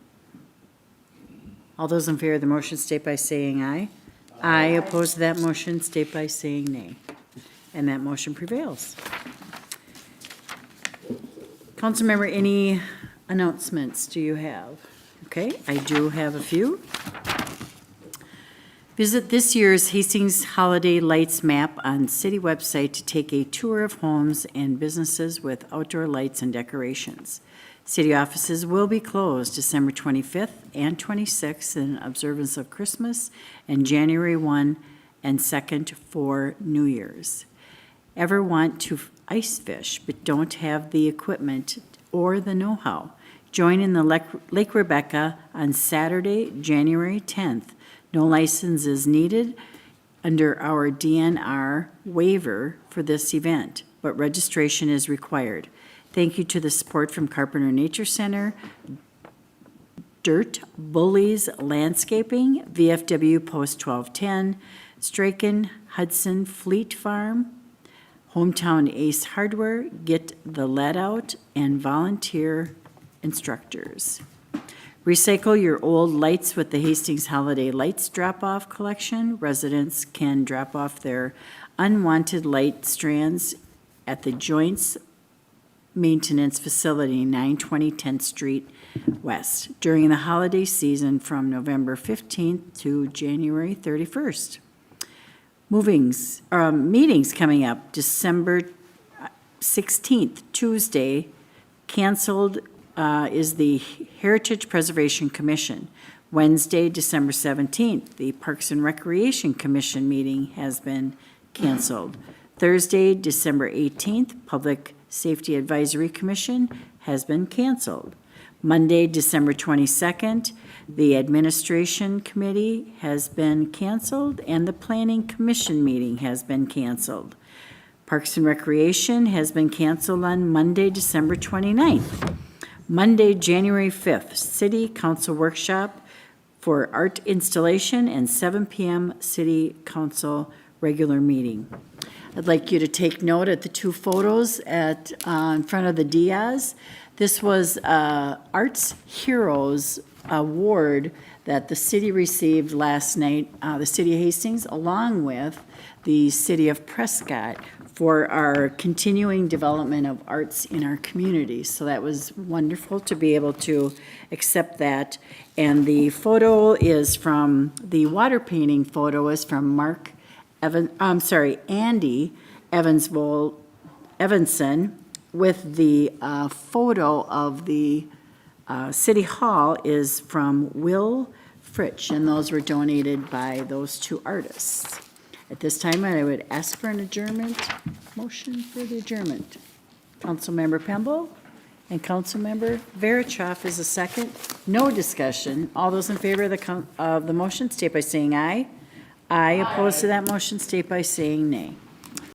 All those in favor of the motion state by saying aye. Aye. Opposed to that motion state by saying nay. And that motion prevails. Councilmember, any announcements do you have? Okay, I do have a few. Visit this year's Hastings Holiday Lights map on city website to take a tour of homes and businesses with outdoor lights and decorations. City offices will be closed December 25th and 26th in observance of Christmas and January 1 and 2nd for New Year's. Ever want to ice fish but don't have the equipment or the know-how? Join in the Lake Rebecca on Saturday, January 10th. No license is needed under our DNR waiver for this event, but registration is required. Thank you to the support from Carpenter Nature Center, Dirt Bullies Landscaping, VFW Post 1210, Straken Hudson Fleet Farm, Hometown Ace Hardware, Get the Lead Out, and volunteer instructors. Recycle your old lights with the Hastings Holiday Lights Drop-Off Collection. Residents can drop off their unwanted light strands at the Joints Maintenance Facility, 920 10th Street West, during the holiday season from November 15th to January 31st. Meetings coming up, December 16th, Tuesday, canceled is the Heritage Preservation Commission. Wednesday, December 17th, the Parks and Recreation Commission meeting has been canceled. Thursday, December 18th, Public Safety Advisory Commission has been canceled. Monday, December 22nd, the Administration Committee has been canceled, and the Planning Commission meeting has been canceled. Parks and Recreation has been canceled on Monday, December 29th. Monday, January 5th, City Council Workshop for art installation and 7 p.m. City Council regular meeting. I'd like you to take note at the two photos in front of the Diaz. This was Arts Heroes Award that the city received last night, the city of Hastings, along with the city of Prescott, for our continuing development of arts in our community. So that was wonderful to be able to accept that. And the photo is from, the water painting photo is from Andy Evanson, with the photo of the City Hall is from Will Fritsch, and those were donated by those two artists. At this time, I would ask for an adjournment, motion for the adjournment. Councilmember Pemble and Councilmember Verichoff is a second. No discussion. All those in favor of the motion state by saying aye. Aye. Opposed to that motion state by saying nay.